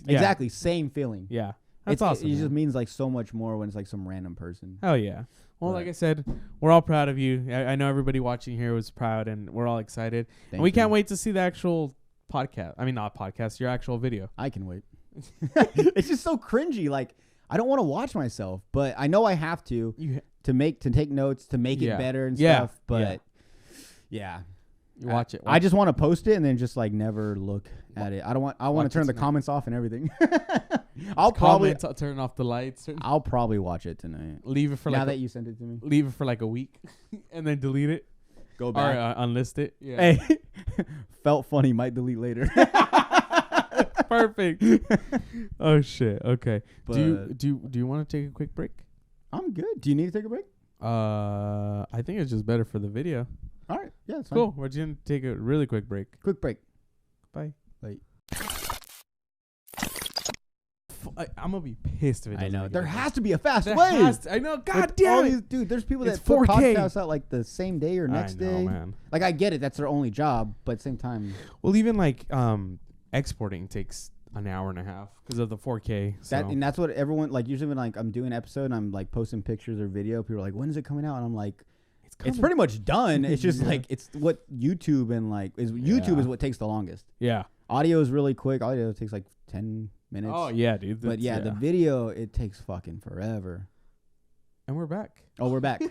exactly, same feeling. Yeah. That's awesome. It just means like so much more when it's like some random person. Hell yeah. Well, like I said, we're all proud of you. I know everybody watching here was proud, and we're all excited. And we can't wait to see the actual podcast. I mean, not podcast, your actual video. I can wait. It's just so cringy. Like, I don't want to watch myself, but I know I have to take notes, to make it better and stuff. But yeah. You watch it. I just want to post it and then just like never look at it. I want to turn the comments off and everything. I'll probably turn off the lights. I'll probably watch it tonight. Leave it for now that you sent it to me. Leave it for like a week and then delete it. Go back or unlist it. Yeah. Hey, felt funny. Might delete later. Perfect. Oh shit. Okay. But do you want to take a quick break? I'm good. Do you need to take a break? I think it's just better for the video. All right. Yeah, it's cool. fine. We're just going to take a really quick break. Quick break. Bye. Bye. I'm going to be pissed if it doesn't. I know. There has to be a fast way. I know. God damn it. Dude, there's people that put 4K podcasts out like the same day or next day. Man. Like, I get it. That's their only job. But at the same time. Well, even like exporting takes an hour and a half because of the 4K. And that's what everyone, like, usually when like I'm doing an episode and I'm like posting pictures or video, people are like, when is it coming out? And I'm like, it's pretty much done. It's just like it's what YouTube and like YouTube is what takes the longest. Yeah. Audio is really quick. Audio takes like 10 minutes. Oh yeah, dude. But the video, it takes fucking forever. And we're back. Oh, we're back.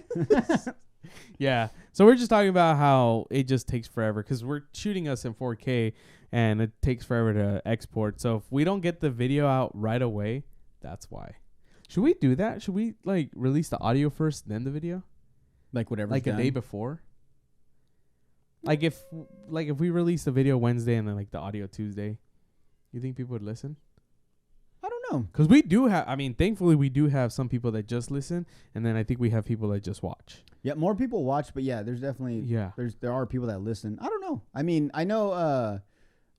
Yeah. So we're just talking about how it just takes forever because we're shooting us in 4K and it takes forever to export. So if we don't get the video out right away, that's why. Should we do that? Should we like release the audio first, then the video? Like whatever. Like a day before? Like if we release the video Wednesday and then like the audio Tuesday, you think people would listen? I don't know. Because we do have, thankfully we do have some people that just listen, and then I think we have people that just watch. Yeah, more people watch, but yeah, there's definitely, there are people that listen. I don't know. I mean, I know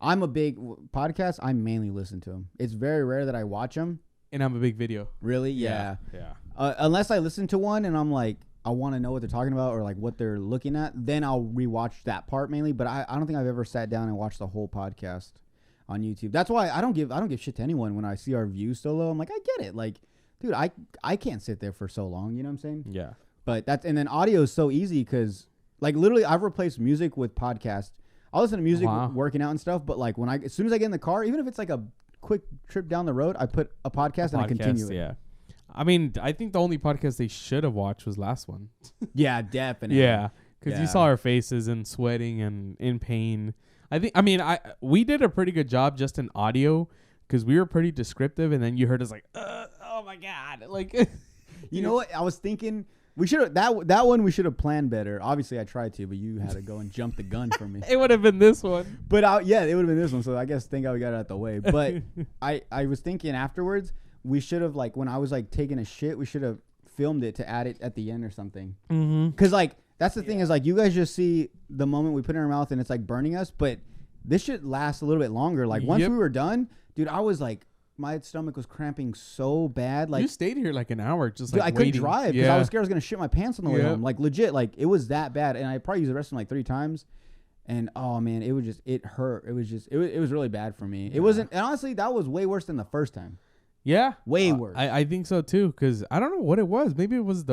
I'm a big podcast. I mainly listen to them. It's very rare that I watch them. And I'm a big video. Really? Yeah. Unless I listen to one and I'm like, I want to know what they're talking about or like what they're looking at, then I'll rewatch that part mainly. But I don't think I've ever sat down and watched the whole podcast on YouTube. That's why I don't give shit to anyone when I see our views so low. I'm like, I get it. Like, dude, I can't sit there for so long. You know what I'm saying? Yeah. But and then audio is so easy because like literally I've replaced music with podcast. I'll listen to music working out and stuff. But like as soon as I get in the car, even if it's like a quick trip down the road, I put a podcast and I continue it. Yeah. I mean, I think the only podcast they should have watched was last one. Yeah, definitely. Yeah, because you saw our faces and sweating and in pain. We did a pretty good job just in audio because we were pretty descriptive, and then you heard us like, oh my god, like. You know what? I was thinking we should have that one. We should have planned better. Obviously, I tried to, but you had to go and jump the gun for me. It would have been this one. But it would have been this one. So I guess thank God we got it out the way. But I was thinking afterwards we should have like when I was like taking a shit, we should have filmed it to add it at the end or something. Because like that's the thing is like you guys just see the moment we put it in our mouth and it's like burning us, but this should last a little bit longer. Like once we were done, dude, I was like. My stomach was cramping so bad. Like you stayed here like an hour, just dude, like I couldn't drive because I was scared I was gonna shit my pants on the way home. Like legit, like it was that bad. And I probably used the restroom like 3 times. And oh man, it hurt. It was really bad for me. It wasn't. And honestly, that was way worse than the first time. Yeah, way worse. I think so too. Because I don't know what it was. Maybe it was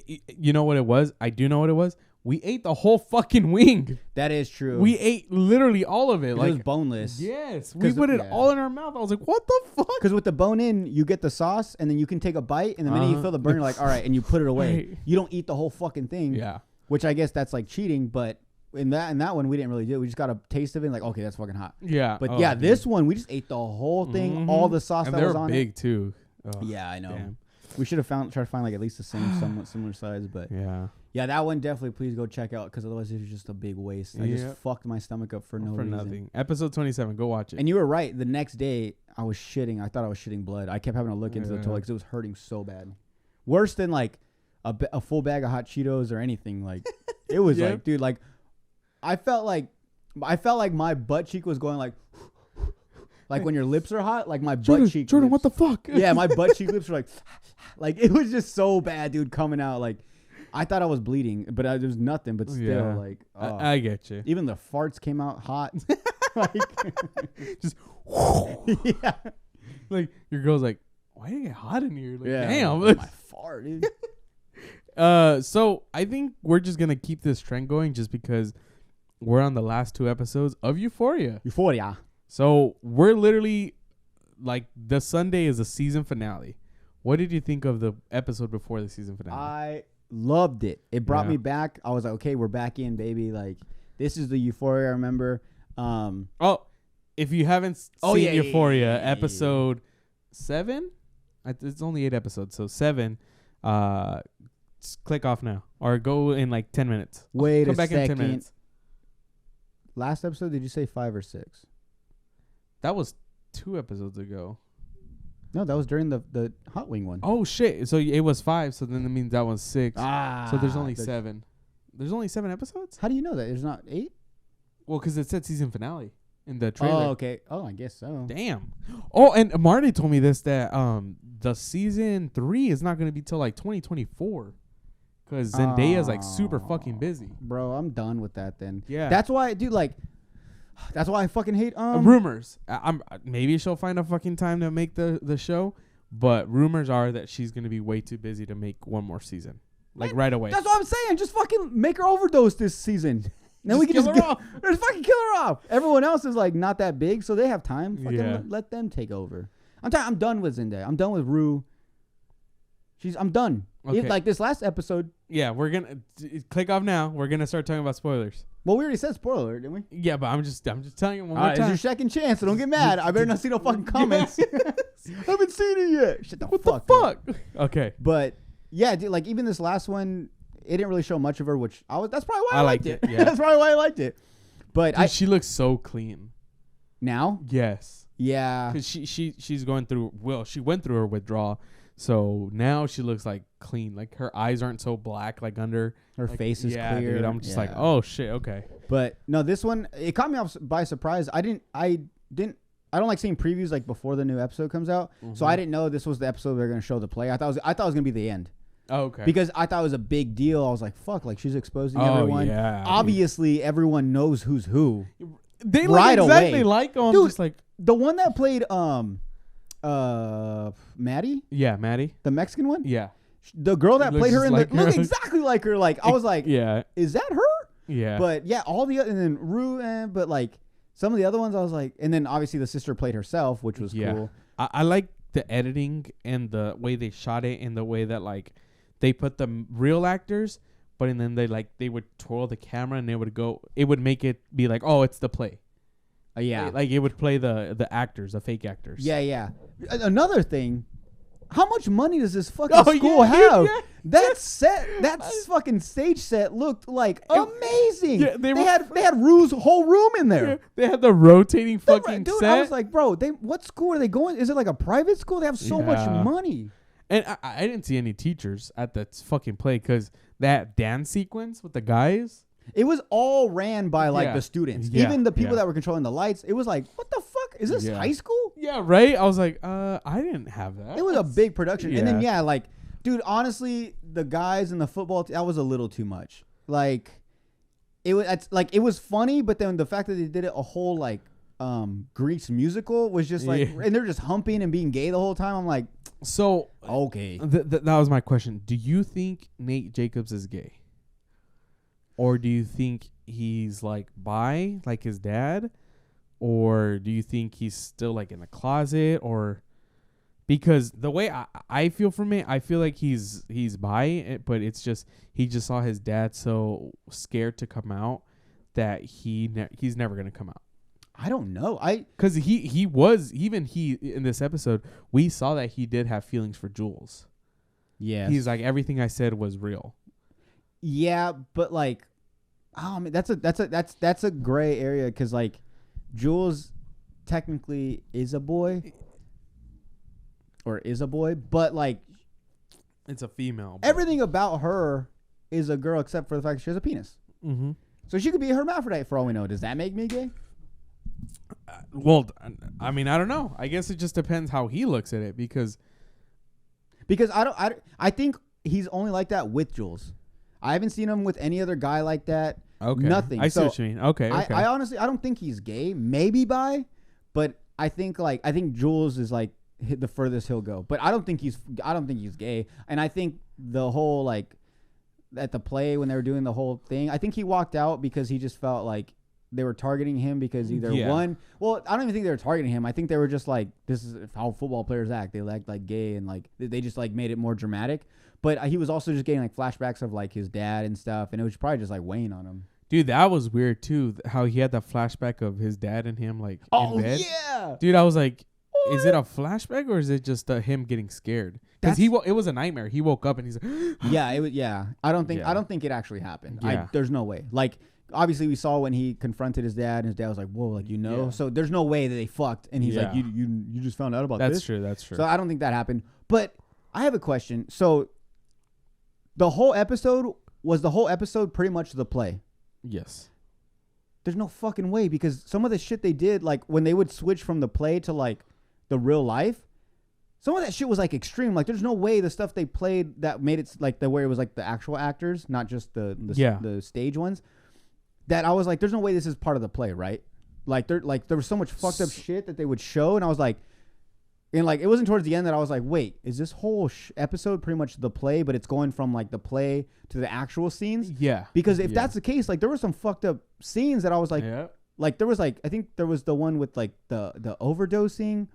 you know what it was. I do know what it was. We ate the whole fucking wing. That is true. We ate literally all of it. Like it was boneless. Yes. We put it all in our mouth. I was like, what the fuck? Because with the bone in, you get the sauce and then you can take a bite. And the minute you feel the burn, you're like, all right. And you put it away. Right. You don't eat the whole fucking thing. Yeah. Which I guess that's like cheating. But in that one, we didn't really do it. We just got a taste of it and like, okay, that's fucking hot. Yeah. But this one, we just ate the whole thing. All the sauce and that was on it. They're big too. Yeah, I know. Damn. We should have tried to find like at least the same, somewhat similar size. But yeah, that one definitely please go check out because otherwise it was just a big waste. I just fucked my stomach up for no reason. Nothing. Episode 27, go watch it. And you were right. The next day, I was shitting. I thought I was shitting blood. I kept having to look into the toilet because it was hurting so bad. Worse than like a full bag of hot Cheetos or anything. Like it was like, dude, like I felt like my butt cheek was going like when your lips are hot, like my butt cheek. Jordan, lips. what the fuck? Yeah, my butt cheek lips were like it was just so bad, dude, coming out like. I thought I was bleeding, but there was nothing. But still, like I get you. Even the farts came out hot. Like, just like your girl's like, why do you get hot in here? Like, damn, my fart, dude. So I think we're just gonna keep this trend going, just because we're on the last 2 episodes of Euphoria. So we're literally like the Sunday is the season finale. What did you think of the episode before the season finale? I loved it. It brought me back. I was like, okay, we're back in, baby. Like, this is the Euphoria I remember. If you haven't seen Euphoria, episode 7, it's only 8 episodes, so 7. Just click off now or go in like 10 minutes. Wait Come back second. in 10 minutes. Last episode, did you say 5 or 6? That was 2 episodes ago. No, that was during the hot wing one. Oh shit! So it was 5. So then that means that was 6. So there's only 7. There's only 7 episodes. How do you know that? There's not 8. Well, because it said season finale in the trailer. Oh, okay. Oh, I guess so. Damn. Oh, and Marty told me this that the season 3 is not going to be till like 2024 because Zendaya's like super fucking busy. Bro, I'm done with that then. Yeah. That's why, dude. Like. That's why I fucking hate rumors. Maybe she'll find a fucking time to make the show, but rumors are that she's gonna be way too busy to make one more season, like right away. That's what I'm saying. Just fucking make her overdose this season. Then we can just fucking kill her off. Everyone else is like not that big, so they have time. Fucking let them take over. I'm done with Zendaya. I'm done with Rue. I'm done. Okay. Like this last episode. Yeah, we're gonna click off now. We're gonna start talking about spoilers. Well, we already said spoiler, didn't we? Yeah, but I'm just telling you one more time. It's your second chance, so don't get mad. I better not see no fucking comments. I haven't seen it yet. Shut the fuck up. Okay. But yeah, dude, like even this last one, it didn't really show much of her, which that's probably why I liked it. Yeah. That's probably why I liked it. But dude, she looks so clean. Now? Yes. Yeah. Because she's going through. Well, she went through her withdrawal. So now she looks like clean. Like her eyes aren't so black like under. Her face is clear. Dude, I'm just like, oh shit, okay. But no, this one, it caught me off by surprise. I don't like seeing previews like before the new episode comes out. Mm-hmm. So I didn't know this was the episode they're gonna show the play. I thought it was gonna be the end. Oh, okay. Because I thought it was a big deal. I was like, fuck, like she's exposing everyone. Yeah. Obviously everyone knows who's who. They right exactly away. Like them. Dude, just like the one that played Maddie? Yeah, Maddie. The Mexican one? Yeah. The girl that played her in looked exactly like her. Like I was like, is that her? Yeah. But yeah, all the and then Rue, but like some of the other ones I was like, and then obviously the sister played herself, which was cool. I like the editing and the way they shot it and the way that like they put the real actors, but and then they would twirl the camera and it would make it be like, oh, it's the play. Yeah. Like it would play the actors, the fake actors. Yeah. Another thing, how much money does this fucking Oh, school yeah, have? yeah. That set, that fucking stage set looked like amazing. Yeah, they had Rue's whole room in there. Yeah, they had the rotating fucking Dude, set. I was like, bro, what school are they going? Is it like a private school? They have so much money. And I didn't see any teachers at that fucking play because that dance sequence with the guys. It was all ran by the students. Yeah, Even the people that were controlling the lights. It was like, what the fuck? Is this high school? Yeah, right? I was like, I didn't have that. It was a big production. Yeah. And then, dude, honestly, the guys in the football, that was a little too much. It was funny, but then the fact that they did it a whole, Grease musical was just and they're just humping and being gay the whole time. I'm like, so, okay. That was my question. Do you think Nate Jacobs is gay? Or do you think he's bi, like his dad? Or do you think he's still in a closet? Or because the way I feel from it, I feel like he's bi, but it's just he just saw his dad so scared to come out that he's never gonna come out. I don't know. Because he was in this episode, we saw that he did have feelings for Jules. Yeah, he's like, everything I said was real. Yeah, but that's a gray area because Jules technically is a boy, but it's a female. Everything about her is a girl except for the fact that she has a penis. Mm-hmm. So she could be a hermaphrodite for all we know. Does that make me gay? Well, I mean, I don't know. I guess it just depends how he looks at it because I think he's only like that with Jules. I haven't seen him with any other guy like that. Okay. Nothing. I see what you mean. Okay. I honestly, I don't think he's gay. Maybe bi, but I think Jules is the furthest he'll go. But I don't think he's gay. And I think the whole at the play when they were doing the whole thing, I think he walked out because he just felt like they were targeting him because one. Well, I don't even think they were targeting him. I think they were just this is how football players act. They act gay and they just made it more dramatic. But he was also just getting flashbacks of his dad and stuff, and it was probably just weighing on him. Dude, that was weird too. How he had that flashback of his dad and him in bed. Yeah, dude, I was like, what? Is it a flashback or is it just him getting scared? Because it was a nightmare. He woke up and he's like, yeah, it was. Yeah, I don't think it actually happened. Yeah. There's no way. Obviously, we saw when he confronted his dad, and his dad was like, "Whoa, Yeah. So there's no way that they fucked." And he's like, "You just found out about this." That's true. So I don't think that happened. But I have a question. So the whole episode pretty much the play? Yes. There's no fucking way because some of the shit they did, when they would switch from the play to the real life, some of that shit was extreme. There's no way the stuff they played that made it the way it was the actual actors, not just the stage ones. That I was like, there's no way this is part of the play, right? There was so much fucked up shit that they would show, and I was like, and it wasn't towards the end that I was like, wait, is this whole episode pretty much the play, but it's going from the play to the actual scenes? Yeah. Because if that's the case, there were some fucked up scenes that I was like, there was I think there was the one with the overdosing.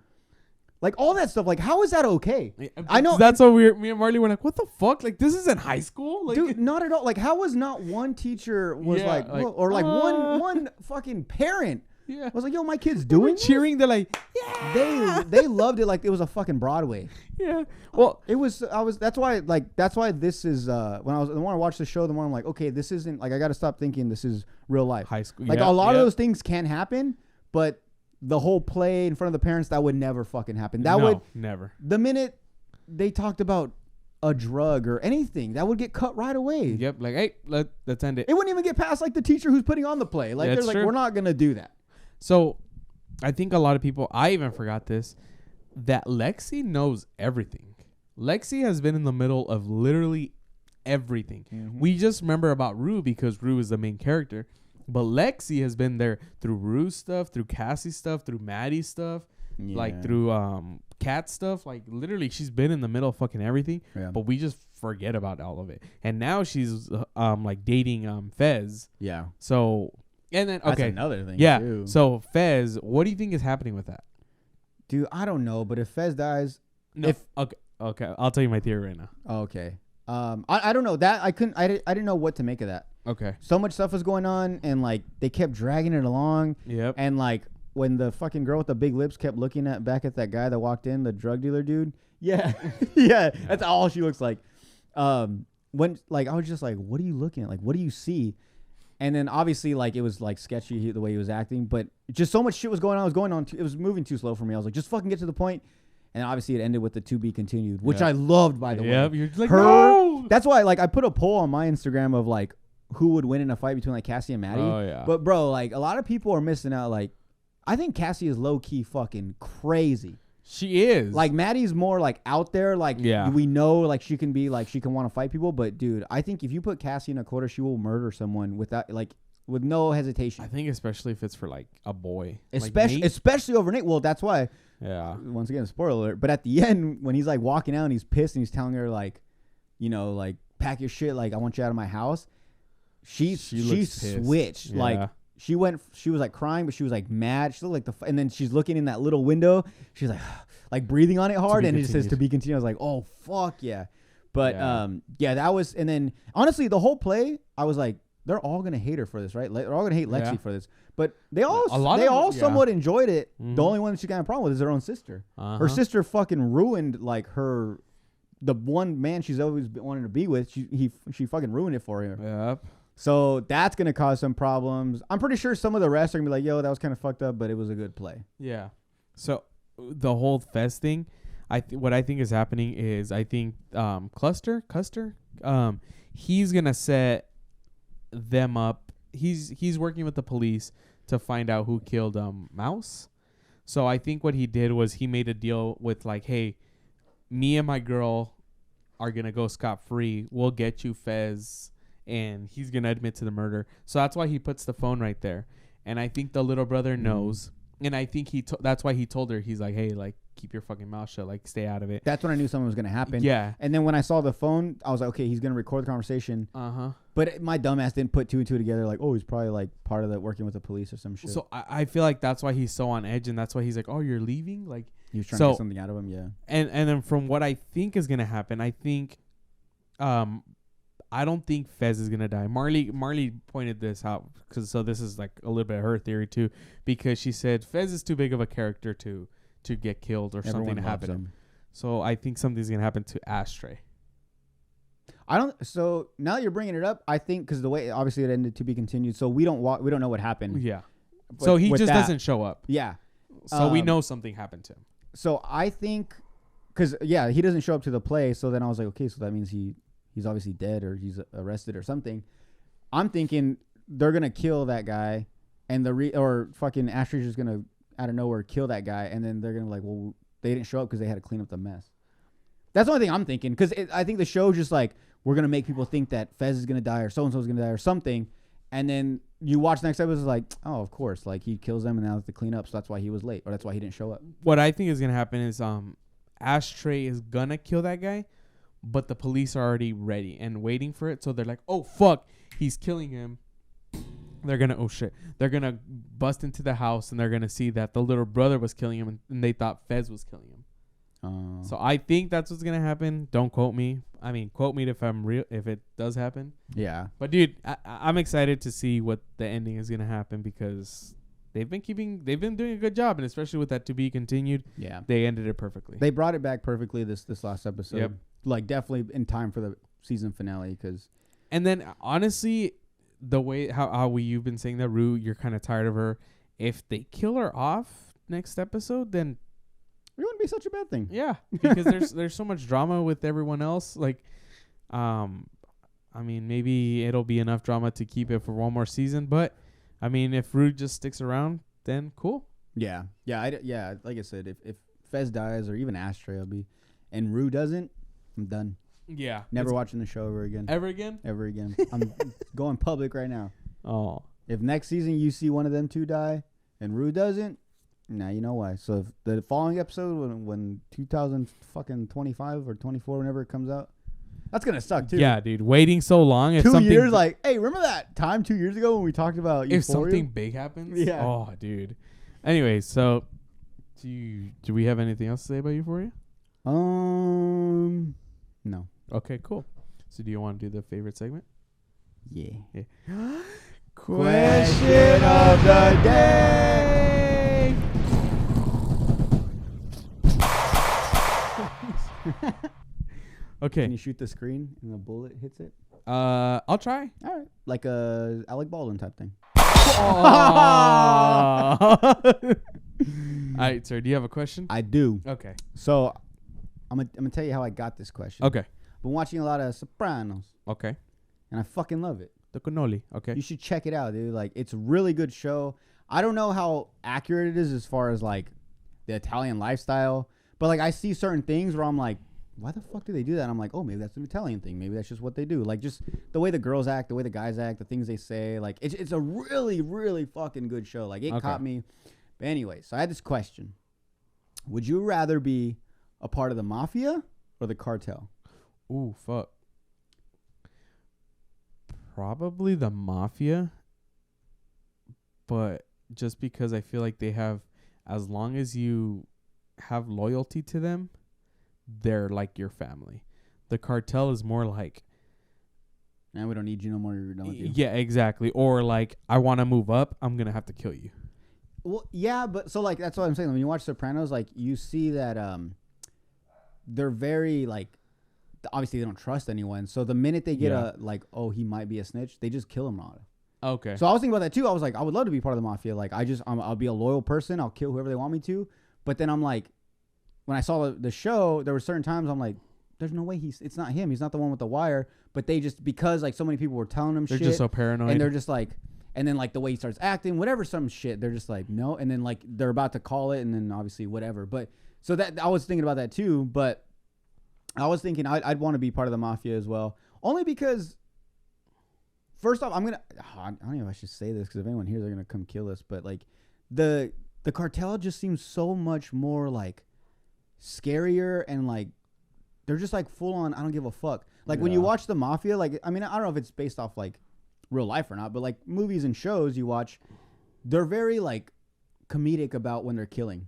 All that stuff, how is that okay? I know that's what me and Marley were like, what the fuck? This isn't high school? Dude, not at all. How was not one teacher was one fucking parent was like, yo, my kid's doing cheering. This? They're like, yeah. They loved it like it was a fucking Broadway. Yeah. Well, that's why this is the more I watch the show, the more I'm like, okay, this isn't I got to stop thinking this is real life. High school. A lot of those things can happen, but the whole play in front of the parents, that would never fucking happen. Would never. The minute they talked about a drug or anything, that would get cut right away. Yep. Hey, let's end it. It wouldn't even get past the teacher who's putting on the play. They're true. We're not gonna do that. So, I think a lot of people, I even forgot this, that Lexi knows everything. Lexi has been in the middle of literally everything. Mm-hmm. We just remember about Rue because Rue is the main character. But Lexi has been there through Rue's stuff, through Cassie's stuff, through Maddie's stuff, through Kat's stuff. Literally, she's been in the middle of fucking everything. Yeah. But we just forget about all of it. And now she's dating Fez. Yeah. So, and then okay, that's another thing. Yeah. Too. So Fez, what do you think is happening with that? Dude, I don't know. But if Fez dies, okay, I'll tell you my theory right now. Oh, okay. I don't know that I didn't know what to make of that. Okay. So much stuff was going on, and like they kept dragging it along. Yep. And like when the fucking girl with the big lips kept looking back at that guy that walked in, the drug dealer dude. Yeah, yeah, that's all she looks like. When like I was just like, what are you looking at? Like, what do you see? And then obviously like it was like sketchy the way he was acting, but just so much shit was going on. It was moving too slow for me. I was like, just fucking get to the point. And obviously it ended with the to be continued, which I loved, by the way. You're just like, no! That's why like I put a poll on my Instagram of like who would win in a fight between like Cassie and Maddie. Oh yeah. But bro, like a lot of people are missing out. Like I think Cassie is low key fucking crazy. She is. Like Maddie's more like out there. Like we know like she can be like she can want to fight people. But dude, I think if you put Cassie in a corner, she will murder someone without like with no hesitation. I think especially if it's for like a boy. Especially over Nate. Well, that's why. Yeah. Once again, spoiler alert. But at the end, when he's like walking out and he's pissed and he's telling her like, you know, like pack your shit. Like I want you out of my house. She switched. Yeah. Like she was like crying, but she was like mad. She looked like and then she's looking in that little window. She's like, like breathing on it hard, and it just says to be continued. I was like, oh fuck yeah. But yeah, that was. And then honestly, the whole play, I was like, they're all gonna hate her for this, right? They're all gonna hate Lexi for this. But they all somewhat enjoyed it. Mm-hmm. The only one that she got a problem with is her own sister. Her sister fucking ruined like the one man she's always been wanting to be with. She fucking ruined it for her. Yep. So that's gonna cause some problems. I'm pretty sure some of the rest are gonna be like, yo, that was kind of fucked up, but it was a good play. Yeah. So the whole Fez thing, what I think is happening is I think Custer, he's gonna set them up. He's working with the police to find out who killed Mouse. So I think what he did was he made a deal with like, hey, me and my girl are gonna go scot-free. We'll get you Fez, and he's gonna admit to the murder. So that's why he puts the phone right there. And I think the little brother knows. And I think that's why he told her, he's like, hey, like, keep your fucking mouth shut, like, stay out of it. That's when I knew something was going to happen. Yeah. And then when I saw the phone, I was like, okay, he's going to record the conversation. But my dumbass didn't put two and two together, like, oh, he's probably, like, part of the working with the police or some shit. So I feel like that's why he's so on edge, and that's why he's like, oh, you're leaving? Like, he was trying to get something out of him, yeah. And then from what I think is going to happen, I think I don't think Fez is gonna die. Marley pointed this out so this is like a little bit of her theory too, because she said Fez is too big of a character to get killed or something to happen to him. So I think something's gonna happen to Ashtray. So now that you're bringing it up, I think because the way obviously it ended to be continued, so we don't know what happened. Yeah. So he just doesn't show up. Yeah. So we know something happened to him. So I think because he doesn't show up to the play. So then I was like, okay, so that means he's obviously dead or he's arrested or something. I'm thinking they're going to kill that guy and or fucking Astray's just going to out of nowhere kill that guy. And then they're going to like, well, they didn't show up because they had to clean up the mess. That's the only thing I'm thinking. Because I think the show's just like, we're going to make people think that Fez is going to die or so-and-so is going to die or something. And then you watch the next episode, it's like, oh, of course. Like he kills them and now they have to clean up. So that's why he was late or that's why he didn't show up. What I think is going to happen is Ashtray is going to kill that guy. But the police are already ready and waiting for it. So they're like, oh, fuck, he's killing him. They're going to, they're going to bust into the house and they're going to see that the little brother was killing him and they thought Fez was killing him. So I think that's what's going to happen. Don't quote me. I mean, quote me if it does happen. Yeah. But dude, I'm excited to see what the ending is going to happen because they've been doing a good job. And especially with that to be continued. Yeah. They ended it perfectly. They brought it back perfectly this last episode. Yep. Like definitely in time for the season finale and then honestly the way how you've been saying that Rue, you're kind of tired of her. If they kill her off next episode, then it wouldn't be such a bad thing. Yeah, because there's so much drama with everyone else. Like, I mean, maybe it'll be enough drama to keep it for one more season. But I mean, if Rue just sticks around, then cool. Yeah. Like I said, if Fez dies or even Ashtray, and Rue doesn't. I'm done. Yeah. Never watching the show ever again. Ever again? Ever again. I'm going public right now. Oh. If next season you see one of them two die and Rue doesn't, now you know why. So if the following episode when 2025 or 24, whenever it comes out, that's going to suck too. Yeah, dude. Waiting so long. If 2 years, like, hey, remember that time 2 years ago when we talked about Euphoria? If something big happens? Yeah. Oh, dude. Anyway, so do we have anything else to say about Euphoria? No. Okay, cool. So do you want to do the favorite segment? Yeah. Question of the day. Okay. Can you shoot the screen and the bullet hits it? I'll try. All right. Like a Alec Baldwin type thing. All right, sir. Do you have a question? I do. Okay. So I'm gonna tell you how I got this question. Okay. Been watching a lot of Sopranos, Okay. and I fucking love it. The cannoli. Okay. You should check it out, dude. Like, it's a really good show. I don't know how accurate it is as far as like the Italian lifestyle, but like I see certain things where I'm like, why the fuck do they do that? And I'm like, oh, maybe that's an Italian thing. Maybe that's just what they do. Like, just the way the girls act, the way the guys act, the things they say. Like, it's a really, really fucking good show. Like, it caught me. But anyway, so I had this question. Would you rather be a part of the mafia or the cartel? Ooh, fuck. Probably the mafia. But just because I feel like they have, as long as you have loyalty to them, they're like your family. The cartel is more like, And we don't need you no more. You're done with you. yeah, exactly. Or like, I want to move up. I'm going to have to kill you. Well, yeah, but so like that's what I'm saying. When you watch Sopranos, like you see that they're very like obviously they don't trust anyone. So the minute they get a like, oh, he might be a snitch, they just kill him on it. Okay. So I was thinking about that too. I was like, I would love to be part of the mafia. Like I'll be a loyal person. I'll kill whoever they want me to. But then I'm like, when I saw the show, there were certain times I'm like, there's no way it's not him. He's not the one with the wire. But they just, because like so many people were telling him they're shit. just so paranoid. And they're just like, and then like the way he starts acting, whatever, some shit, they're just like, no. And then like they're about to call it and then obviously whatever. But so that I was thinking about that too. But I was thinking I'd want to be part of the mafia as well. Only because first off, I don't even know if I should say this because if anyone here, they're going to come kill us. But like the cartel just seems so much more like scarier and like they're just like full on I don't give a fuck. Like when you watch the mafia, like I mean I don't know if it's based off like real life or not, but like movies and shows you watch, they're very like comedic about when they're killing.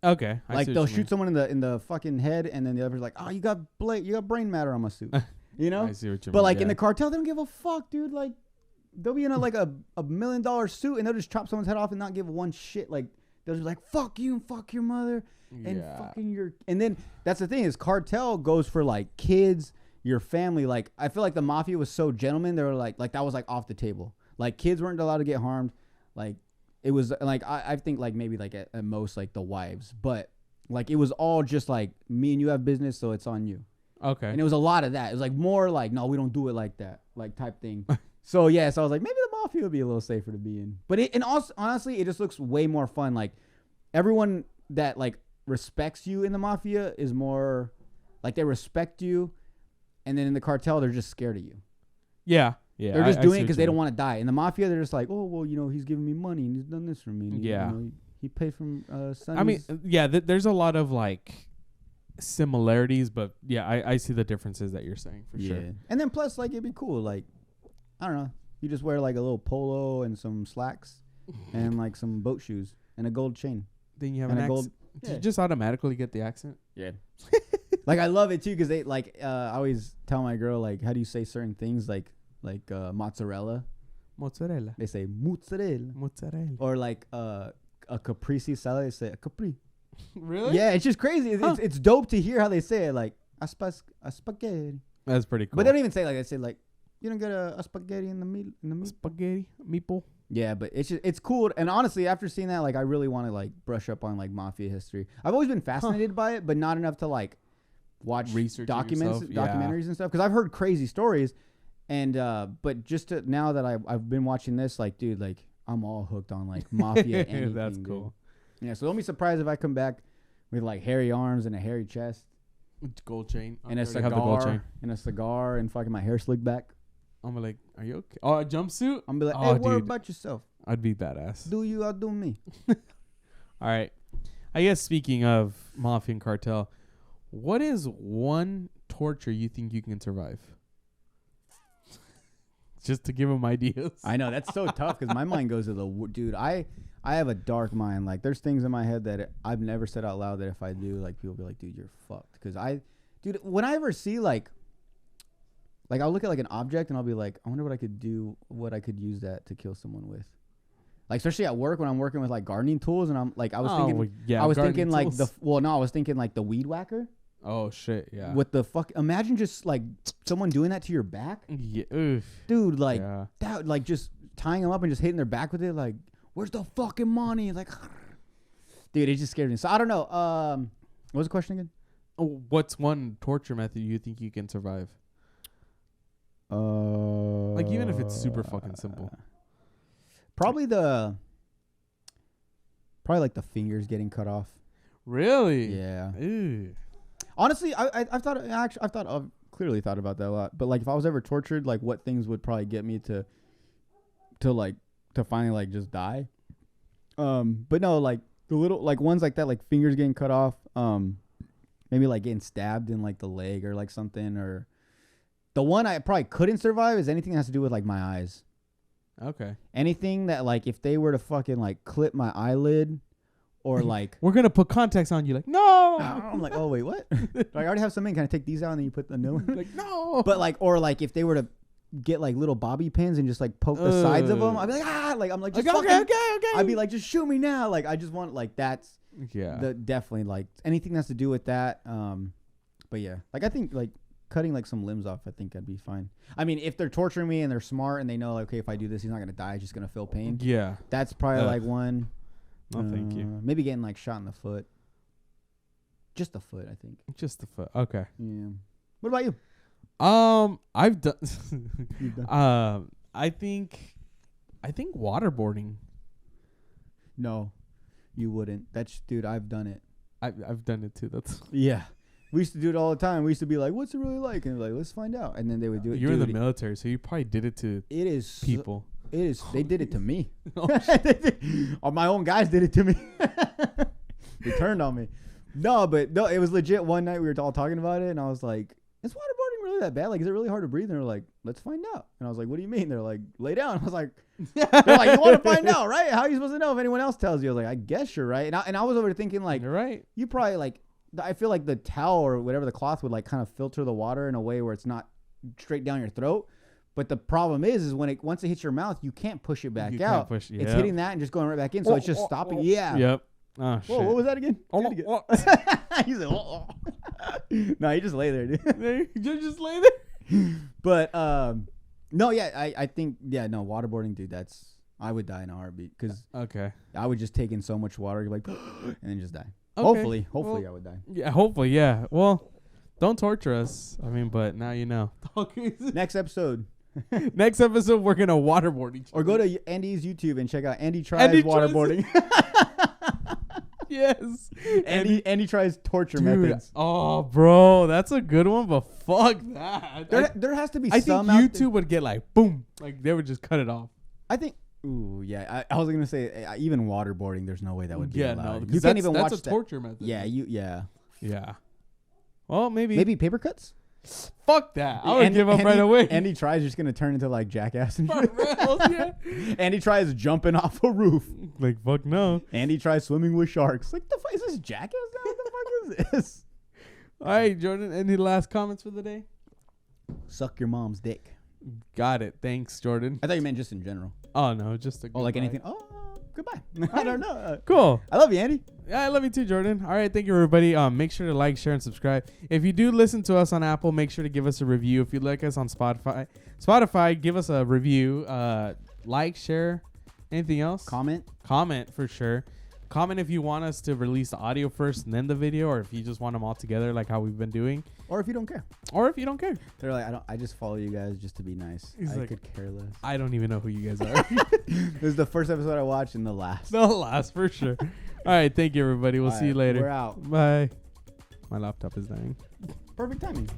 Okay. Like they'll shoot someone in the fucking head and then the other's like, "Oh, you got brain matter on my suit." You know? I see what you mean. But like in the cartel they don't give a fuck, dude. Like they'll be in a like a $1 million suit and they'll just chop someone's head off and not give one shit. Like they'll just be like, "Fuck you and fuck your mother." And fucking your, and then that's the thing is cartel goes for like kids, your family. Like I feel like the mafia was so gentleman. They were like that was like off the table. Like kids weren't allowed to get harmed. Like it was like I think like maybe like at most like the wives, but like it was all just like me and you have business, so it's on you. Okay. And it was a lot of that. It was like more like no, we don't do it like that, like type thing. So yeah, so I was like maybe the mafia would be a little safer to be in. But and also honestly, it just looks way more fun. Like everyone that like respects you in the mafia is more like they respect you, and then in the cartel they're just scared of you. Yeah, they're just doing it because they don't want to die. In the mafia, they're just like, oh well, you know, he's giving me money and he's done this for me. And yeah, you know, he paid from Sonny's. I mean, yeah, there's a lot of like similarities, but yeah, I see the differences that you're saying for sure. And then plus, like, it'd be cool. Like, I don't know, you just wear like a little polo and some slacks and like some boat shoes and a gold chain. Then you have and an a accent. gold. Did you just automatically get the accent? Yeah. Like I love it too because they like I always tell my girl like how do you say certain things like mozzarella. They say mozzarella. Or like a caprese salad, they say a capri. Really? Yeah, it's just crazy. It's dope to hear how they say it, like a spaghetti. That's pretty cool. But they don't even say like they say like you don't get a spaghetti in the meat. Spaghetti meatball. Yeah, but it's cool. And honestly, after seeing that, like I really want to like brush up on like mafia history. I've always been fascinated by it, but not enough to like watch documentaries and stuff because I've heard crazy stories. And but just now that I've been watching this, like dude, like I'm all hooked on like mafia. Anything, that's cool. Dude. Yeah, so don't be surprised if I come back with like hairy arms and a hairy chest, gold chain, and a cigar, and fucking my hair slicked back. I'm like, are you okay? Oh, a jumpsuit? I'm be like, hey, worry about yourself. I'd be badass. Do you, I'll do me. All right. I guess speaking of mafia and cartel, what is one torture you think you can survive? Just to give them ideas. I know that's so tough because my mind goes to dude. I have a dark mind. Like there's things in my head that I've never said out loud that if I do, like people be like, dude, you're fucked. Because dude, when I ever see like Like I'll look at like an object and I'll be like, I wonder what I could use that to kill someone with. Like especially at work when I'm working with like gardening tools and I'm like I was thinking like the weed whacker. Oh shit, yeah. With the imagine just like someone doing that to your back. Yeah, oof. Dude, like that, like just tying them up and just hitting their back with it. Like, where's the fucking money? Like, dude, it just scared me. So I don't know. What was the question again? Oh, what's one torture method you think you can survive? Like even if it's super fucking simple. Probably like the fingers getting cut off. Really? Yeah. Ew. Honestly, I've clearly thought about that a lot. But like, if I was ever tortured, like, what things would probably get me to finally like just die? But no, like the little like ones like that, like fingers getting cut off. Maybe like getting stabbed in like the leg or like something. Or the one I probably couldn't survive is anything that has to do with like my eyes. Okay. Anything that like if they were to fucking like clip my eyelid. Or like we're gonna put contacts on you, like no. I'm like, oh wait, what? I already have something. Can I take these out and then you put the new one? Like no. But like, or like if they were to get like little bobby pins and just like poke the sides of them, I'd be like like I'm like just okay. I'd be like just shoot me now. Like I just want like that's definitely like anything that has to do with that. But yeah, like I think like cutting like some limbs off, I think I'd be fine. I mean, if they're torturing me and they're smart and they know like, okay, if I do this, he's not gonna die. He's just gonna feel pain. Yeah, that's probably like one. No, thank you. Maybe getting like shot in the foot. Just the foot, I think. Just the foot. Okay. Yeah. What about you? I've done. I think waterboarding. No, you wouldn't. Dude, I've done it. I've done it too. That's yeah. We used to do it all the time. We used to be like, "What's it really like?" And like, let's find out. And then they would do it. You're in the military, so you probably did it to. It is people. It is. They did it to me. My own guys did it to me. They turned on me. No, it was legit. One night we were all talking about it, and I was like, "Is waterboarding really that bad? Like, is it really hard to breathe?" And they're like, "Let's find out." And I was like, "What do you mean?" They're like, "Lay down." I was like, "They're like, you want to find out, right? How are you supposed to know if anyone else tells you?" I was like, "I guess you're right." And I was over thinking like, "You're right." You probably like. I feel like the towel or whatever the cloth would like kind of filter the water in a way where it's not straight down your throat. But the problem is when once it hits your mouth, you can't push it back out. It's hitting that and just going right back in. So it's just stopping. Yeah. Yep. Oh, shit. Whoa, what was that again? He's like, no, you just lay there, dude. You just lay there. But no, yeah, I think no, waterboarding, dude. I would die in a heartbeat because I would just take in so much water, like, and then just die. Okay. Hopefully, I would die. Yeah, hopefully, yeah. Well, don't torture us. I mean, but now you know. Next episode. Next episode, we're gonna waterboard each other. Or go to Andy's YouTube and check out Andy Tries Waterboarding. Yes. Andy tries torture methods. Oh, bro, that's a good one, but fuck that. There has to be I some. I think YouTube would get like boom, like they would just cut it off. I think. Ooh, yeah. I was gonna say even waterboarding. There's no way that would be allowed. No, you can't even watch that. That's a torture method. Yeah, Yeah. Well, maybe paper cuts. Fuck that. I would give up right away. Andy Tries just gonna turn into like Jackass and shit. Yeah. Andy Tries jumping off a roof. Like fuck no. Andy Tries swimming with sharks. Like the fuck is this Jackass now? What the fuck is this? All right, Jordan. Any last comments for the day? Suck your mom's dick. Got it. Thanks, Jordan. I thought you meant just in general. Oh no, just a like anything. Oh, goodbye. I don't know. Cool. I love you, Andy. Yeah, I love you too, Jordan. All right, thank you, everybody. Make sure to like, share, and subscribe. If you do listen to us on Apple, make sure to give us a review. If you like us on Spotify, give us a review. Like, share, anything else? Comment for sure. Comment if you want us to release the audio first and then the video, or if you just want them all together, like how we've been doing. Or if you don't care. They're like, I just follow you guys just to be nice. I could care less. I don't even know who you guys are. This is the first episode I watched and the last. The last, for sure. All right, thank you, everybody. We'll see you later. We're out. Bye. My laptop is dying. Perfect timing.